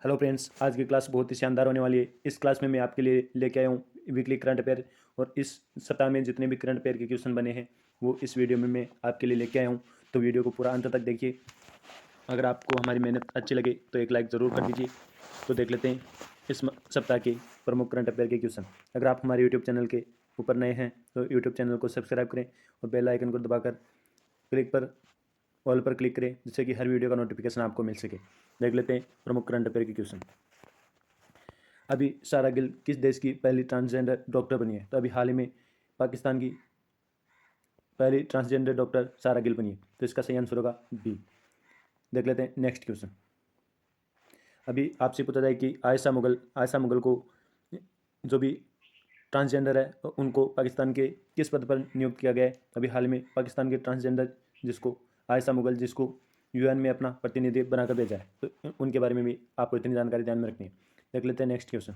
Hello friends, आज की class बहुत ही शानदार होने वाली है। इस क्लास में मैं आपके लिए लेके आया हूँ वीकली करंट अफेयर, और इस सप्ताह में जितने भी करंट अफेयर के क्वेश्चन बने हैं वो इस वीडियो में मैं आपके लिए लेके आया हूँ। तो वीडियो को पूरा अंत तक देखिए। अगर आपको हमारी मेहनत अच्छी लगे तो एक लाइक ज़रूर कर दीजिए। तो देख लेते हैं इस सप्ताह के प्रमुख करंट अफेयर के क्वेश्चन। अगर आप हमारे यूट्यूब चैनल के ऊपर नए हैं तो यूट्यूब चैनल को सब्सक्राइब करें और बेल आइकन को दबाकर क्लिक पर ऑल पर क्लिक करें, जिससे कि हर वीडियो का नोटिफिकेशन आपको मिल सके। देख लेते हैं प्रमुख करंट अफेयर के क्वेश्चन। अभी सारा गिल किस देश की पहली ट्रांसजेंडर डॉक्टर बनी है? तो अभी हाल ही में पाकिस्तान की पहली ट्रांसजेंडर डॉक्टर सारा गिल बनी है। तो इसका सही आंसर होगा बी। देख लेते हैं नेक्स्ट क्वेश्चन। अभी आपसे पूछा जाए कि आयशा मुगल को जो भी ट्रांसजेंडर है उनको पाकिस्तान के किस पद पर नियुक्त किया गया है? अभी हाल में पाकिस्तान के ट्रांसजेंडर जिसको आयशा मुगल, जिसको यूएन में अपना प्रतिनिधि बनाकर भेजा है, तो उनके बारे में भी आपको इतनी जानकारी ध्यान में रखनी है। देख लेते हैं नेक्स्ट क्वेश्चन।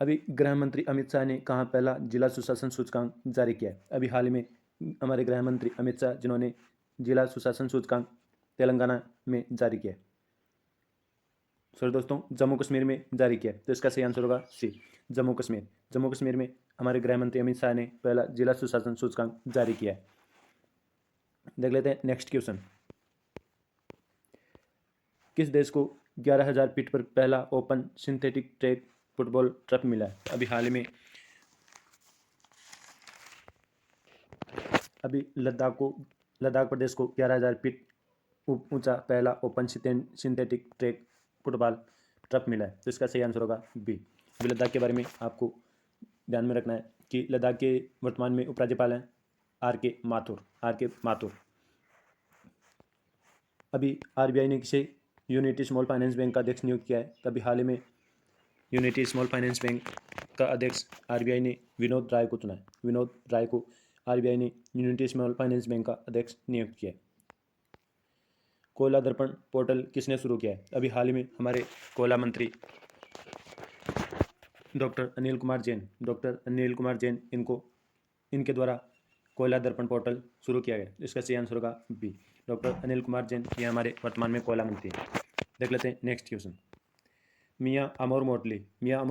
अभी गृह मंत्री अमित शाह ने कहाँ पहला जिला सुशासन सूचकांक जारी किया है? अभी हाल ही में हमारे गृह मंत्री अमित शाह, जिन्होंने जिला सुशासन सूचकांक तेलंगाना में जारी किया है, सॉरी दोस्तों, जम्मू कश्मीर में जारी किया है। तो इसका सही आंसर होगा सी, जम्मू कश्मीर। जम्मू कश्मीर में हमारे गृह मंत्री अमित शाह ने पहला जिला सुशासन सूचकांक जारी किया है। देख लेते हैं नेक्स्ट क्वेश्चन। किस देश को 11,000 फीट पर पहला open synthetic track football trough मिला है? अभी हाल ही में लद्दाख प्रदेश को 11,000 फीट ऊंचा पहला open synthetic track football trough मिला है। तो इसका सही आंसर होगा बी। अभी लद्दाख के बारे में आपको ध्यान में रखना है कि लद्दाख के वर्तमान में उपराज्यपाल हैं आर के माथुर। अभी आरबीआई ने किसे यूनिटी स्मॉल फाइनेंस बैंक का अध्यक्ष नियुक्त किया है? तभी हाल ही में यूनिटी स्मॉल फाइनेंस बैंक का अध्यक्ष आरबीआई ने विनोद राय को चुना है। विनोद राय को आरबीआई ने यूनिटी स्मॉल फाइनेंस बैंक का अध्यक्ष नियुक्त किया है। कोयला दर्पण पोर्टल किसने शुरू किया है? अभी हाल ही में हमारे कोयला मंत्री डॉक्टर अनिल कुमार जैन इनके द्वारा कोयला दर्पण पोर्टल शुरू किया गया। इसका सही आंसर होगा बी। डॉक्टर अनिल कुमार जैन ये हमारे वर्तमान में कोयला मंत्री हैं। देख लेते हैं नेक्स्ट क्वेश्चन। मियां अमर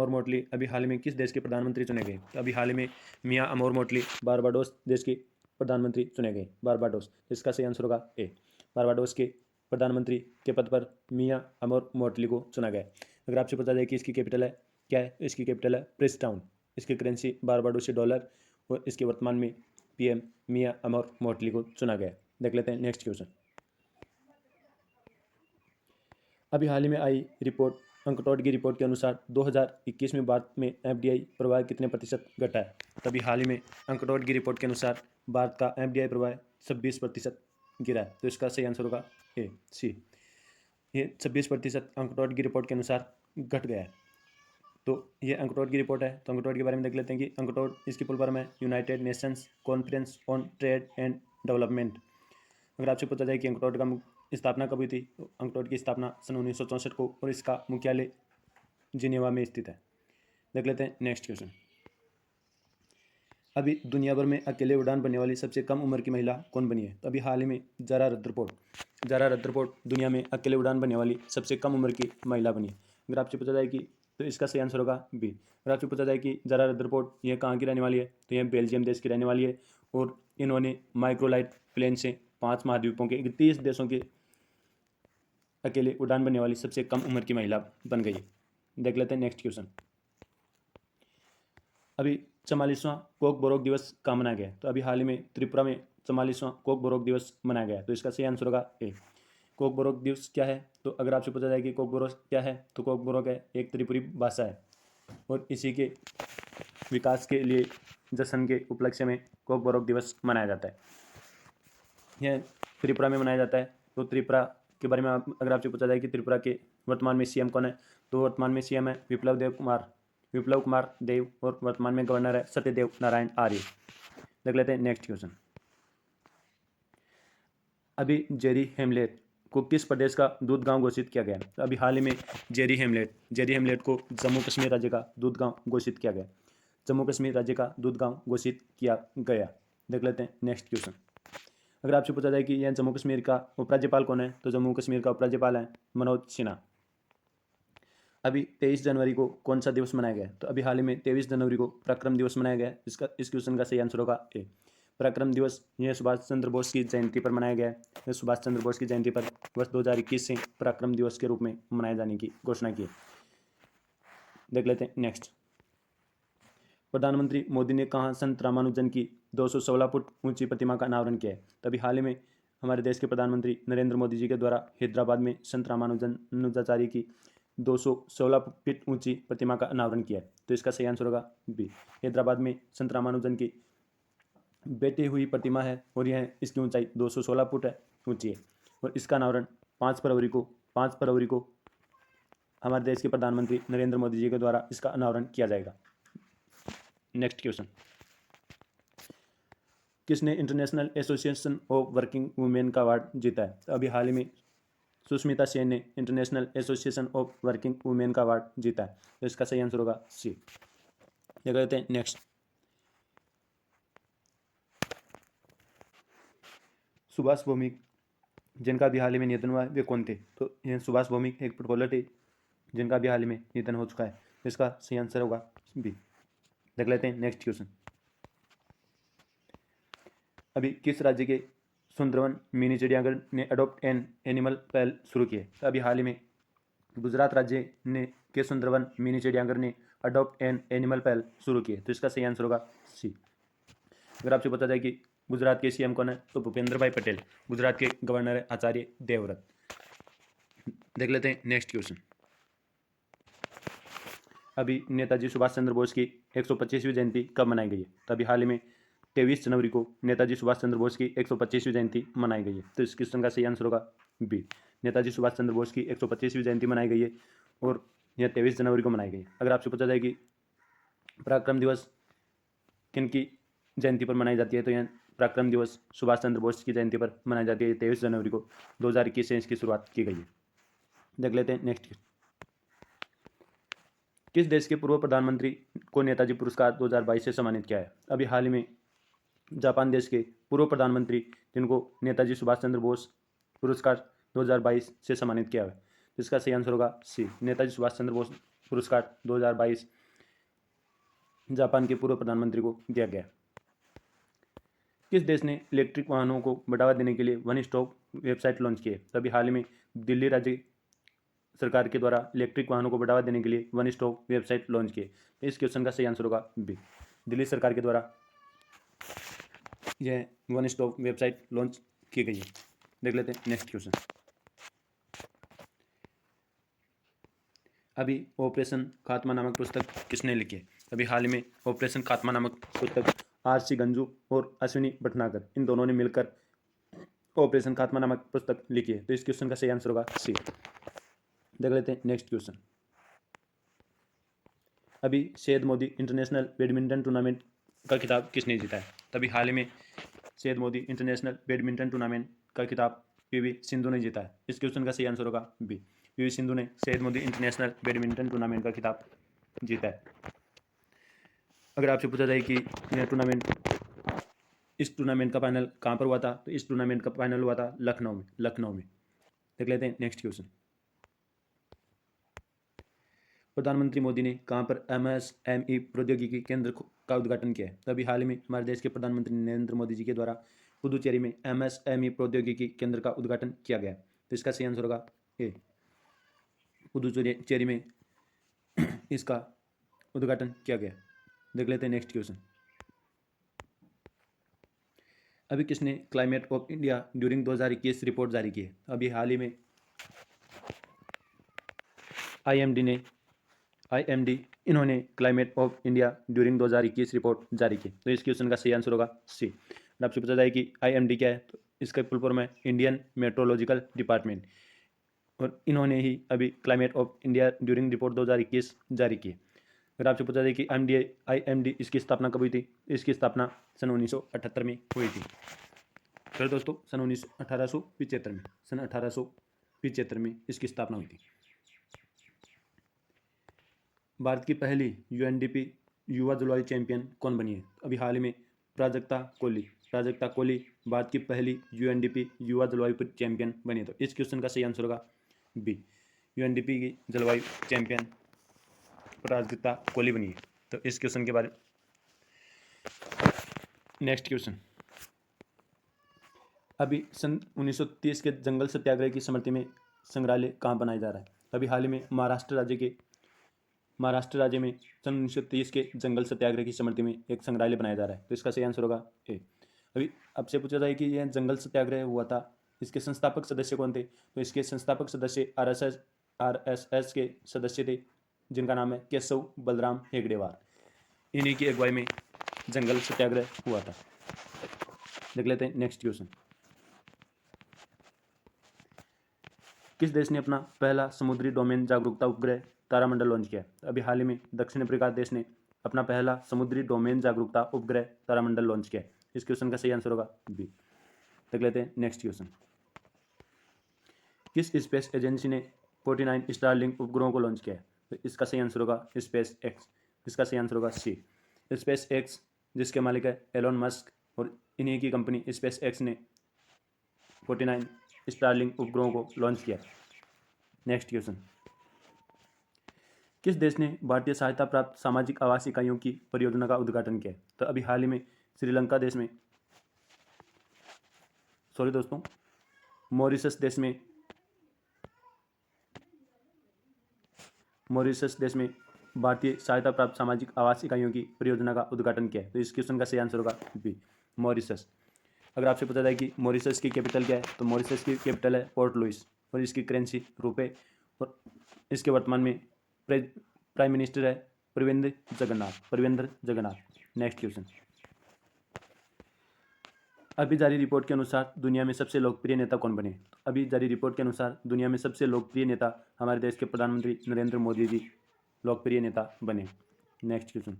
मोटली अभी हाल में किस देश के प्रधानमंत्री चुने गए? तो अभी हाल में मियां अमर मोटली बारबाडोस देश के प्रधानमंत्री चुने गए। बारबाडोस, इसका सही आंसर होगा ए। बारबाडोस के प्रधानमंत्री के पद पर मियां अमर मोटली को चुना गया। अगर आपसे पता जाए कि इसकी कैपिटल है क्या है? इसकी कैपिटल है प्रिंसटाउन। इसकी करेंसी बारबाडोसी डॉलर, और इसके वर्तमान में पीएम मियां अमर मोटली को चुना गया। देख लेते हैं नेक्स्ट क्वेश्चन। अभी हाल ही में आई अंकटोट की रिपोर्ट के अनुसार 2021 में भारत में एफडीआई प्रवाह कितने प्रतिशत घटा है? तभी हाल ही में अंकटोट की रिपोर्ट के अनुसार भारत का एफडीआई प्रवाह 26% गिरा है। तो इसका सही आंसर होगा ए सी। ये 26% अंकटोट की रिपोर्ट के अनुसार घट गया है। तो ये अंकटोट की रिपोर्ट है। तो अंकटोट के बारे में देख लेते हैं कि अंकटोट, इसकी फुल फॉर्म है United Nations conference on trade and development. अगर आपसे पूछा जाए कि अंकटोट का स्थापना कब हुई थी, तो अंकटोट की स्थापना सन 1964 को, और इसका मुख्यालय जिनेवा में स्थित है। देख लेते हैं नेक्स्ट क्वेश्चन। अभी दुनिया भर में अकेले उड़ान भरने वाली सबसे कम उम्र की महिला कौन बनी है? तो अभी हाल ही में जारा रदरफोर्ड दुनिया में अकेले उड़ान भरने वाली सबसे कम उम्र की महिला बनी है। अगर आपसे पूछा जाए कि, तो इसका सही आंसर होगा बी। अगर आपसे पूछा जाए कि जारा रदरफोर्ड ये कहाँ की रहने वाली है, तो यह बेल्जियम देश की रहने वाली है, और इन्होंने माइक्रोलाइट प्लेन से 5 महाद्वीपों के 31 देशों के अकेले उड़ान भरने वाली सबसे कम उम्र की महिला बन गई है। देख लेते हैं नेक्स्ट क्वेश्चन। अभी 44वां कोक बोरोक दिवस कहाँ मनाया गया? तो अभी हाल ही में त्रिपुरा में 44वां कोक बोरोक दिवस मनाया गया। तो इसका सही आंसर होगा ए। कोक बोरोक दिवस क्या है? तो अगर आपसे पूछा जाए कि कोक बोरोक क्या है, तो कोक बोरोक है एक त्रिपुरी भाषा है, और इसी के विकास के लिए जश्न के उपलक्ष्य में कोक बोरोक दिवस मनाया जाता है। यह त्रिपुरा में मनाया जाता है। तो त्रिपुरा के बारे में अगर आपसे पूछा जाए कि त्रिपुरा के वर्तमान में सीएम कौन है, तो वर्तमान में सीएम है विप्लव कुमार देव, और वर्तमान में गवर्नर है सत्यदेव नारायण आर्य। देख लेते हैं नेक्स्ट क्वेश्चन। अभी जेरी हेमलेट को किस प्रदेश का दूध गांव घोषित किया गया? तो अभी हाल ही में जेरी हेमलेट को जम्मू कश्मीर राज्य का दूध गांव घोषित किया गया। जम्मू कश्मीर राज्य का दूध गांव घोषित किया गया। देख लेते हैं नेक्स्ट क्वेश्चन। अगर आपसे पूछा जाए कि यह जम्मू कश्मीर का उपराज्यपाल कौन है, तो जम्मू कश्मीर का उपराज्यपाल है मनोज सिन्हा। अभी 23 जनवरी को कौन सा दिवस मनाया गया? तो अभी हाल ही में 23 जनवरी को पराक्रम दिवस मनाया गया है। इस क्वेश्चन का सही आंसर होगा ए। पराक्रम दिवस यह सुभाष चंद्र बोस की जयंती पर मनाया गया है। यह सुभाष चंद्र बोस की जयंती पर वर्ष 2021 से पराक्रम दिवस के रूप में मनाए जाने की घोषणा की है। देख लेते हैं नेक्स्ट। प्रधानमंत्री मोदी ने कहाँ संत रामानुजन की 216 फुट ऊंची प्रतिमा का अनावरण किया है? तभी हाल ही में हमारे देश के प्रधानमंत्री नरेंद्र मोदी जी के द्वारा हैदराबाद में संत रामानुजाचार्य की 216 फीट ऊंची प्रतिमा का अनावरण किया है। तो इसका सही आंसर होगा बी। हैदराबाद में संत रामानुजन की बैठी हुई प्रतिमा है और यह इसकी ऊंचाई 216 फुट है ऊंची है। और इसका अनावरण 5 फरवरी को हमारे देश के प्रधानमंत्री नरेंद्र मोदी जी के द्वारा इसका अनावरण किया जाएगा। Next question. किसने international association of working women का अवार्ड जीता है? तो अभी हाल ही में सुष्मिता सेन ने international association of working women का अवार्ड जीता है। तो इसका सही आंसर होगा सी। देख लेते हैं नेक्स्ट। सुभाष भौमिक जिनका भी हाल ही में निधन हुआ है वे कौन थे? तो यह सुभाष भौमिक एक फुटबॉलर थे जिनका भी हाल ही में निधन हो चुका है। तो इसका सही आंसर होगा बी। देख लेते हैं नेक्स्ट क्वेश्चन। अभी किस राज्य के सुंदरवन मिनी चिड़ियाघर ने अडॉप्ट एन एनिमल पहल शुरू की है? तो अभी हाल ही में गुजरात राज्य ने के सुंदरवन मिनी चिड़ियाघर ने अडॉप्ट एन एनिमल पहल शुरू की है। तो इसका सही आंसर होगा सी। अगर आपसे पता जाए कि गुजरात के सीएम कौन है? तो भूपेंद्र भाई पटेल। गुजरात के गवर्नर है आचार्य देवव्रत। देख लेते हैं नेक्स्ट क्वेश्चन। अभी नेताजी सुभाष चंद्र बोस की 125वीं जयंती कब मनाई गई है? तो अभी हाल ही में 23 जनवरी को नेताजी सुभाष चंद्र बोस की 125वीं जयंती मनाई गई है। तो इस क्वेश्चन का सही आंसर होगा बी। नेताजी सुभाष चंद्र बोस की 125वीं जयंती मनाई गई है और यह 23 जनवरी को मनाई गई है। अगर आपसे पूछा जाए कि पराक्रम दिवस किन की जयंती पर मनाई जाती है? तो यह पराक्रम दिवस सुभाष चंद्र बोस की जयंती पर मनाई जाती है। 23 जनवरी को 2021 से इसकी शुरुआत की गई है। देख लेते हैं नेक्स्ट। किस देश के पूर्व प्रधानमंत्री को नेताजी पुरस्कार 2022 से सम्मानित किया है? अभी हाल ही में जापान देश के पूर्व प्रधानमंत्री जिनको नेताजी सुभाष चंद्र बोस पुरस्कार 2022 से सम्मानित किया है। इसका सही आंसर होगा सी। नेताजी सुभाष चंद्र बोस पुरस्कार 2022 जापान के पूर्व प्रधानमंत्री को दिया गया। किस देश ने इलेक्ट्रिक वाहनों को बढ़ावा देने के लिए वन स्टॉप वेबसाइट लॉन्च की है? तभी हाल ही में दिल्ली राज्य सरकार के द्वारा इलेक्ट्रिक वाहनों को बढ़ावा देने के लिए वन स्टॉप वेबसाइट लॉन्च की है। इस क्वेश्चन का सही आंसर होगा बी। दिल्ली सरकार के द्वारा यह वन स्टॉप वेबसाइट लॉन्च की गई है। देख लेते हैं नेक्स्ट क्वेश्चन। अभी ऑपरेशन खात्मा नामक पुस्तक किसने लिखी है? अभी हाल ही में ऑपरेशन खात्मा नामक पुस्तक आर.सी. गंजू और अश्विनी भटनागर इन दोनों ने मिलकर ऑपरेशन खात्मा नामक पुस्तक लिखी है। तो इस क्वेश्चन का सही आंसर होगा सी। देख लेते हैं नेक्स्ट क्वेश्चन। अभी Syed Modi international badminton tournament का खिताब किसने जीता है? तभी हाल ही में Syed Modi international badminton tournament का खिताब पीवी सिंधु ने जीता है। इस क्वेश्चन का सही आंसर होगा बी। पीवी सिंधु ने Syed Modi international badminton tournament का खिताब जीता है। अगर आपसे पूछा जाए कि यह टूर्नामेंट इस टूर्नामेंट का फाइनल कहाँ पर हुआ था? तो इस टूर्नामेंट का फाइनल हुआ था लखनऊ में। देख लेते हैं नेक्स्ट क्वेश्चन। प्रधानमंत्री मोदी ने कहाँ पर MSME प्रौद्योगिकी केंद्र का उद्घाटन किया है? तभी हाल ही में हमारे देश के प्रधानमंत्री नरेंद्र मोदी जी के द्वारा पुदुचेरी में MSME प्रौद्योगिकी केंद्र का उद्घाटन किया गया। तो इसका सही आंसर होगा ए। पुदुचेरी में इसका उद्घाटन किया गया। देख लेते हैं नेक्स्ट क्वेश्चन। अभी किसने climate of India during 2021 report जारी की है? अभी हाल ही में IMD इन्होंने climate of India during 2021 report जारी की। तो इस क्वेश्चन का सही आंसर होगा सी। आपसे पूछा जाए कि IMD क्या है? तो इसका फुल फॉर्म है इंडियन मेट्रोलॉजिकल डिपार्टमेंट और इन्होंने ही अभी climate of India during report 2021 जारी की। अगर आपसे पूछा जाए कि IMD इसकी स्थापना कब हुई थी? इसकी स्थापना सन 1978 में हुई थी। फिर दोस्तों सन 1875 में इसकी स्थापना हुई थी। भारत की पहली UNDP युवा जलवायु चैंपियन कौन बनी है? अभी हाल ही में प्राजक्ता कोली भारत की पहली UNDP युवा जलवायु चैंपियन बनी है। तो इस क्वेश्चन का सही आंसर होगा बी। यूएनडीपी की जलवायु चैंपियन पराजिता कोहली बनी है। तो इस क्वेश्चन के बारे नेक्स्ट क्वेश्चन, अभी सन 1930 के जंगल सत्याग्रह की स्मृति में संग्रहालय कहाँ बनाया जा रहा है? अभी हाल ही में महाराष्ट्र राज्य में सन 1930 के जंगल सत्याग्रह की स्मृति में एक संग्रहालय बनाया जा रहा है। तो इसका सही आंसर होगा ए। अभी आपसे पूछा जाए कि यह जंगल सत्याग्रह हुआ था, इसके संस्थापक सदस्य कौन थे? तो इसके संस्थापक सदस्य आरएसएस के सदस्य थे, जिनका नाम है केशव बलराम हेगडेवार। इन्हीं की अगुवाई में जंगल सत्याग्रह हुआ था। देख लेते हैं नेक्स्ट क्वेश्चन, किस देश ने अपना पहला समुद्री डोमेन जागरूकता उपग्रह तारामंडल लॉन्च किया? अभी हाल ही में दक्षिण अफ्रीका देश ने अपना पहला समुद्री डोमेन जागरूकता उपग्रह तारामंडल लॉन्च किया। इस क्वेश्चन का सही आंसर होगा बी। देख लेते हैं नेक्स्ट क्वेश्चन, किस स्पेस एजेंसी ने 49 स्टारलिंक उपग्रहों को लॉन्च किया है? तो इसका सही आंसर होगा स्पेस एक्स। इसका सही आंसर होगा सी। स्पेस एक्स जिसके मालिक है एलोन मस्क, और इन्हीं की कंपनी स्पेस एक्स ने 49 स्टारलिंक उपग्रहों को लॉन्च किया। नेक्स्ट क्वेश्चन, किस देश ने भारतीय सहायता प्राप्त सामाजिक आवास इकाइयों की परियोजना का उद्घाटन किया? तो अभी हाल ही में श्रीलंका देश में मॉरिशस देश में भारतीय सहायता प्राप्त सामाजिक आवास इकाइयों की परियोजना का उद्घाटन किया है। तो इस क्वेश्चन का सही आंसर होगा बी, मॉरिशस। अगर आपसे पूछा जाए कि मॉरिशस की कैपिटल क्या है, तो मॉरिशस की कैपिटल है पोर्ट लुइस, और इसकी करेंसी रुपए, और इसके वर्तमान में प्राइम मिनिस्टर है प्रविंद्र जगन्नाथ। नेक्स्ट क्वेश्चन, अभी जारी रिपोर्ट के अनुसार दुनिया में सबसे लोकप्रिय नेता कौन बने? अभी जारी रिपोर्ट के अनुसार दुनिया में सबसे लोकप्रिय नेता हमारे देश के प्रधानमंत्री नरेंद्र मोदी जी लोकप्रिय नेता बने। नेक्स्ट क्वेश्चन,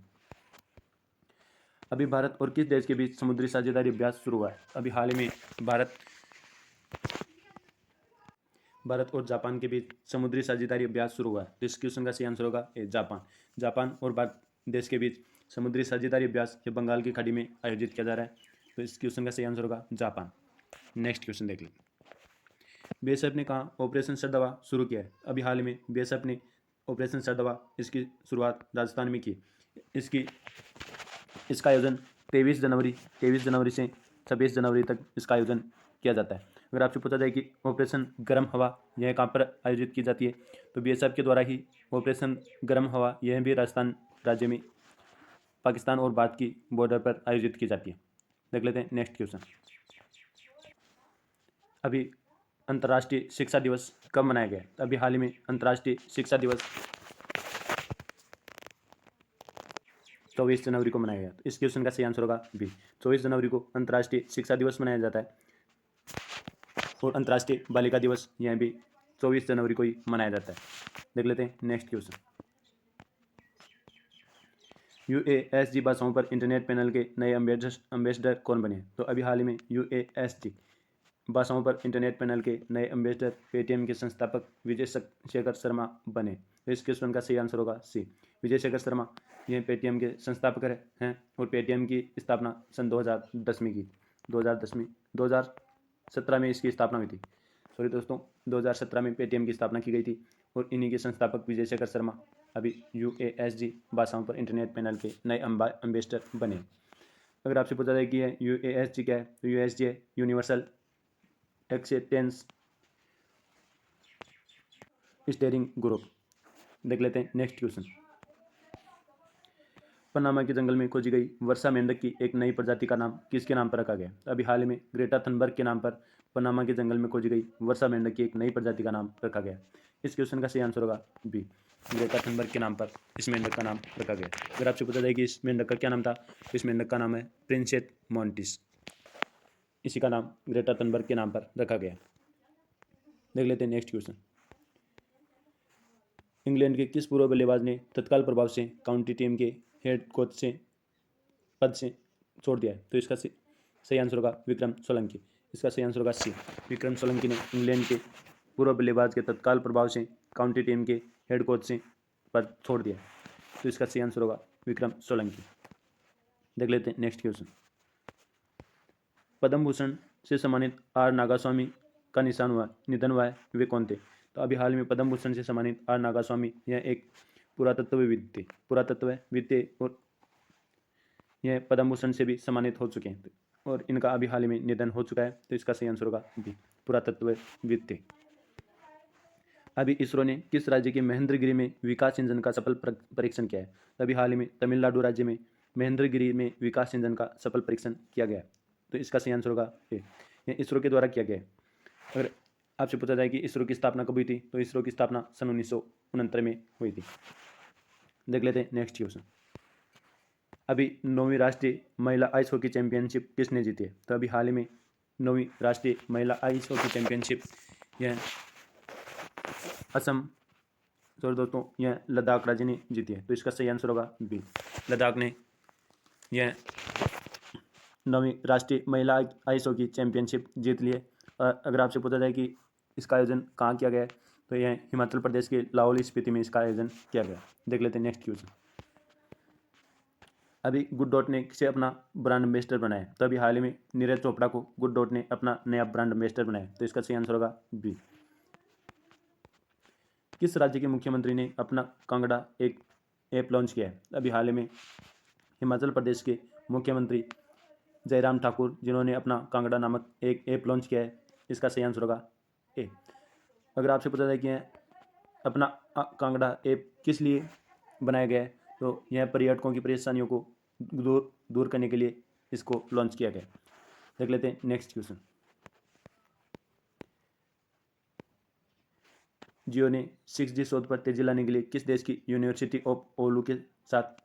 अभी भारत और किस देश के बीच समुद्री साझेदारी अभ्यास शुरू हुआ है? अभी हाल ही में भारत और जापान के बीच समुद्री साझेदारी अभ्यास शुरू हुआ है। तो इस क्वेश्चन का सही आंसर होगा ए, जापान और भारत देश के बीच समुद्री साझेदारी अभ्यास ये बंगाल की खाड़ी में आयोजित किया जा रहा है। तो इस क्वेश्चन का सही आंसर होगा जापान। नेक्स्ट क्वेश्चन देख लें, बीएसएफ ने कहाँ ऑपरेशन सरदवा शुरू किया है? अभी हाल में बीएसएफ ने ऑपरेशन सरदवा इसकी शुरुआत राजस्थान में की। इसका आयोजन 23 जनवरी से 26 जनवरी तक इसका आयोजन किया जाता है। अगर आपसे पूछा जाए कि ऑपरेशन गर्म हवा यह कहाँ पर आयोजित की जाती है, तो बीएसएफ के द्वारा ही ऑपरेशन गर्म हवा यह भी राजस्थान राज्य में पाकिस्तान और भारत की बॉर्डर पर आयोजित की जाती है। देख लेते हैं नेक्स्ट क्वेश्चन, अभी अंतर्राष्ट्रीय शिक्षा दिवस कब मनाया गया? अभी हाल ही में अंतर्राष्ट्रीय शिक्षा दिवस 24 जनवरी को मनाया गया। तो इस क्वेश्चन का सही आंसर होगा बी, 24 जनवरी को अंतर्राष्ट्रीय शिक्षा दिवस मनाया जाता है, और अंतर्राष्ट्रीय बालिका दिवस यह भी 24 जनवरी को ही मनाया जाता है। देख लेते हैं नेक्स्ट क्वेश्चन, यूएसजी भाषाओं पर इंटरनेट पैनल के नए एम्बेसडर कौन बने? तो अभी हाल ही में यूएसजी भाषाओं पर इंटरनेट पैनल के नए एम्बेसडर पेटीएम के संस्थापक विजय शेखर शर्मा बने। तो इस क्वेश्चन का सही आंसर होगा सी, विजय शेखर शर्मा ये पेटीएम के संस्थापक हैं, और पेटीएम की स्थापना सन 2010 में की। 2017 में इसकी स्थापना हुई थी। 2017 में पेटीएम की स्थापना की गई थी, और इन्हीं के संस्थापक विजय शेखर शर्मा अभी यूएसजी भाषाओं पर इंटरनेट पैनल के नए एम्बेसडर बने। अगर आपसे पूछा जाए कि यूएसजी क्या है, तो यूएसजी है यूनिवर्सल एक्सेप्टेंस स्टीयरिंग ग्रुप। देख लेते हैं नेक्स्ट क्वेश्चन, पनामा के जंगल में खोजी गई वर्षा मेंढक की एक नई प्रजाति का नाम किसके नाम पर रखा गया? अभी हाल ही में ग्रेटा थनबर्ग के नाम पर पनामा के जंगल में खोजी गई वर्षा मेंढक की एक नई प्रजाति का नाम रखा गया। इस क्वेश्चन का सही आंसर होगा बी, ग्रेटा थनबर्ग के नाम पर इस मेंढक का नाम रखा गया। अगर आपसे पूछा जाए कि इस मेंढक का क्या नाम था, तो इस मेंढक का नाम है प्रिंसेस मॉन्टिस, इसी का नाम ग्रेटा थनबर्ग के नाम पर रखा गया। देख लेते हैं नेक्स्ट क्वेश्चन, इंग्लैंड के किस पूर्व बल्लेबाज ने तत्काल प्रभाव से काउंटी टीम के हेड कोच से पद से छोड़ दिया है? तो इसका सही आंसर होगा विक्रम सोलंकी। इसका सही आंसर होगा सी, विक्रम सोलंकी ने इंग्लैंड के पूर्व बल्लेबाज के तत्काल प्रभाव से काउंटी टीम के हेड कोच से पद छोड़ दिया। तो इसका सही आंसर होगा विक्रम सोलंकी। देख लेते हैं नेक्स्ट क्वेश्चन, पद्म भूषण से सम्मानित आर नागास्वामी का निधन हुआ है, वे कौन थे? तो अभी हाल में पद्म भूषण से सम्मानित आर नागास्वामी यह एक पुरातत्वविद थे और यह पद्म भूषण से भी सम्मानित हो चुके हैं और इनका अभी हाल ही में निधन हो चुका है। तो इसका सही आंसर होगा बी, पुरातत्वविद थे। अभी इसरो ने किस राज्य के महेंद्रगिरी में विकास इंजन का सफल परीक्षण किया है? तो अभी हाल ही में तमिलनाडु राज्य में महेंद्रगिरी में विकास इंजन का सफल परीक्षण किया गया है। तो इसका सही आंसर होगा ए, यह इसरो के द्वारा किया गया है। अगर आपसे पूछा जाए कि इसरो की स्थापना कब हुई थी, तो इसरो की स्थापना सन 1969 में हुई थी। देख लेते हैं नेक्स्ट क्वेश्चन। अभी 9वीं राष्ट्रीय महिला आइस हॉकी चैंपियनशिप किसने जीती है? तो अभी हाल ही में 9वीं राष्ट्रीय महिला आइस हॉकी चैंपियनशिप यह असम सॉरी दोस्तों यह लद्दाख राज्य ने जीती है। तो इसका सही आंसर होगा बी, लद्दाख ने यह 9वीं राष्ट्रीय महिला आइस हॉकी चैंपियनशिप जीत ली है। और अगर आपसे पूछा जाए कि इसका आयोजन कहाँ किया गया है, तो यह हिमाचल प्रदेश के लाहौल स्पीति में इसका आयोजन किया गया। देख लेते हैं नेक्स्ट क्वेश्चन। अभी गुड डॉट ने किसे अपना ब्रांड एम्बेसडर बनाया? तो अभी हाल ही में नीरज चोपड़ा को गुड डॉट ने अपना नया ब्रांड एम्बेसडर बनाया। तो इसका सही आंसर होगा बी। किस राज्य के मुख्यमंत्री ने अपना कांगड़ा एक ऐप लॉन्च किया है? अभी हाल ही में हिमाचल प्रदेश के मुख्यमंत्री जयराम ठाकुर जिन्होंने अपना कांगड़ा नामक एक ऐप लॉन्च किया है। इसका सही आंसर होगा ए। अगर आपसे पूछा जाए कि अपना कांगड़ा ऐप किस लिए बनाया गया है, तो यह पर्यटकों की परेशानियों को दूर करने के लिए इसको लॉन्च किया गया। देख लेते हैं नेक्स्ट क्वेश्चन। जियो ने 6G शोध पर तेजी लाने के लिए किस देश की यूनिवर्सिटी ऑफ ओलू के साथ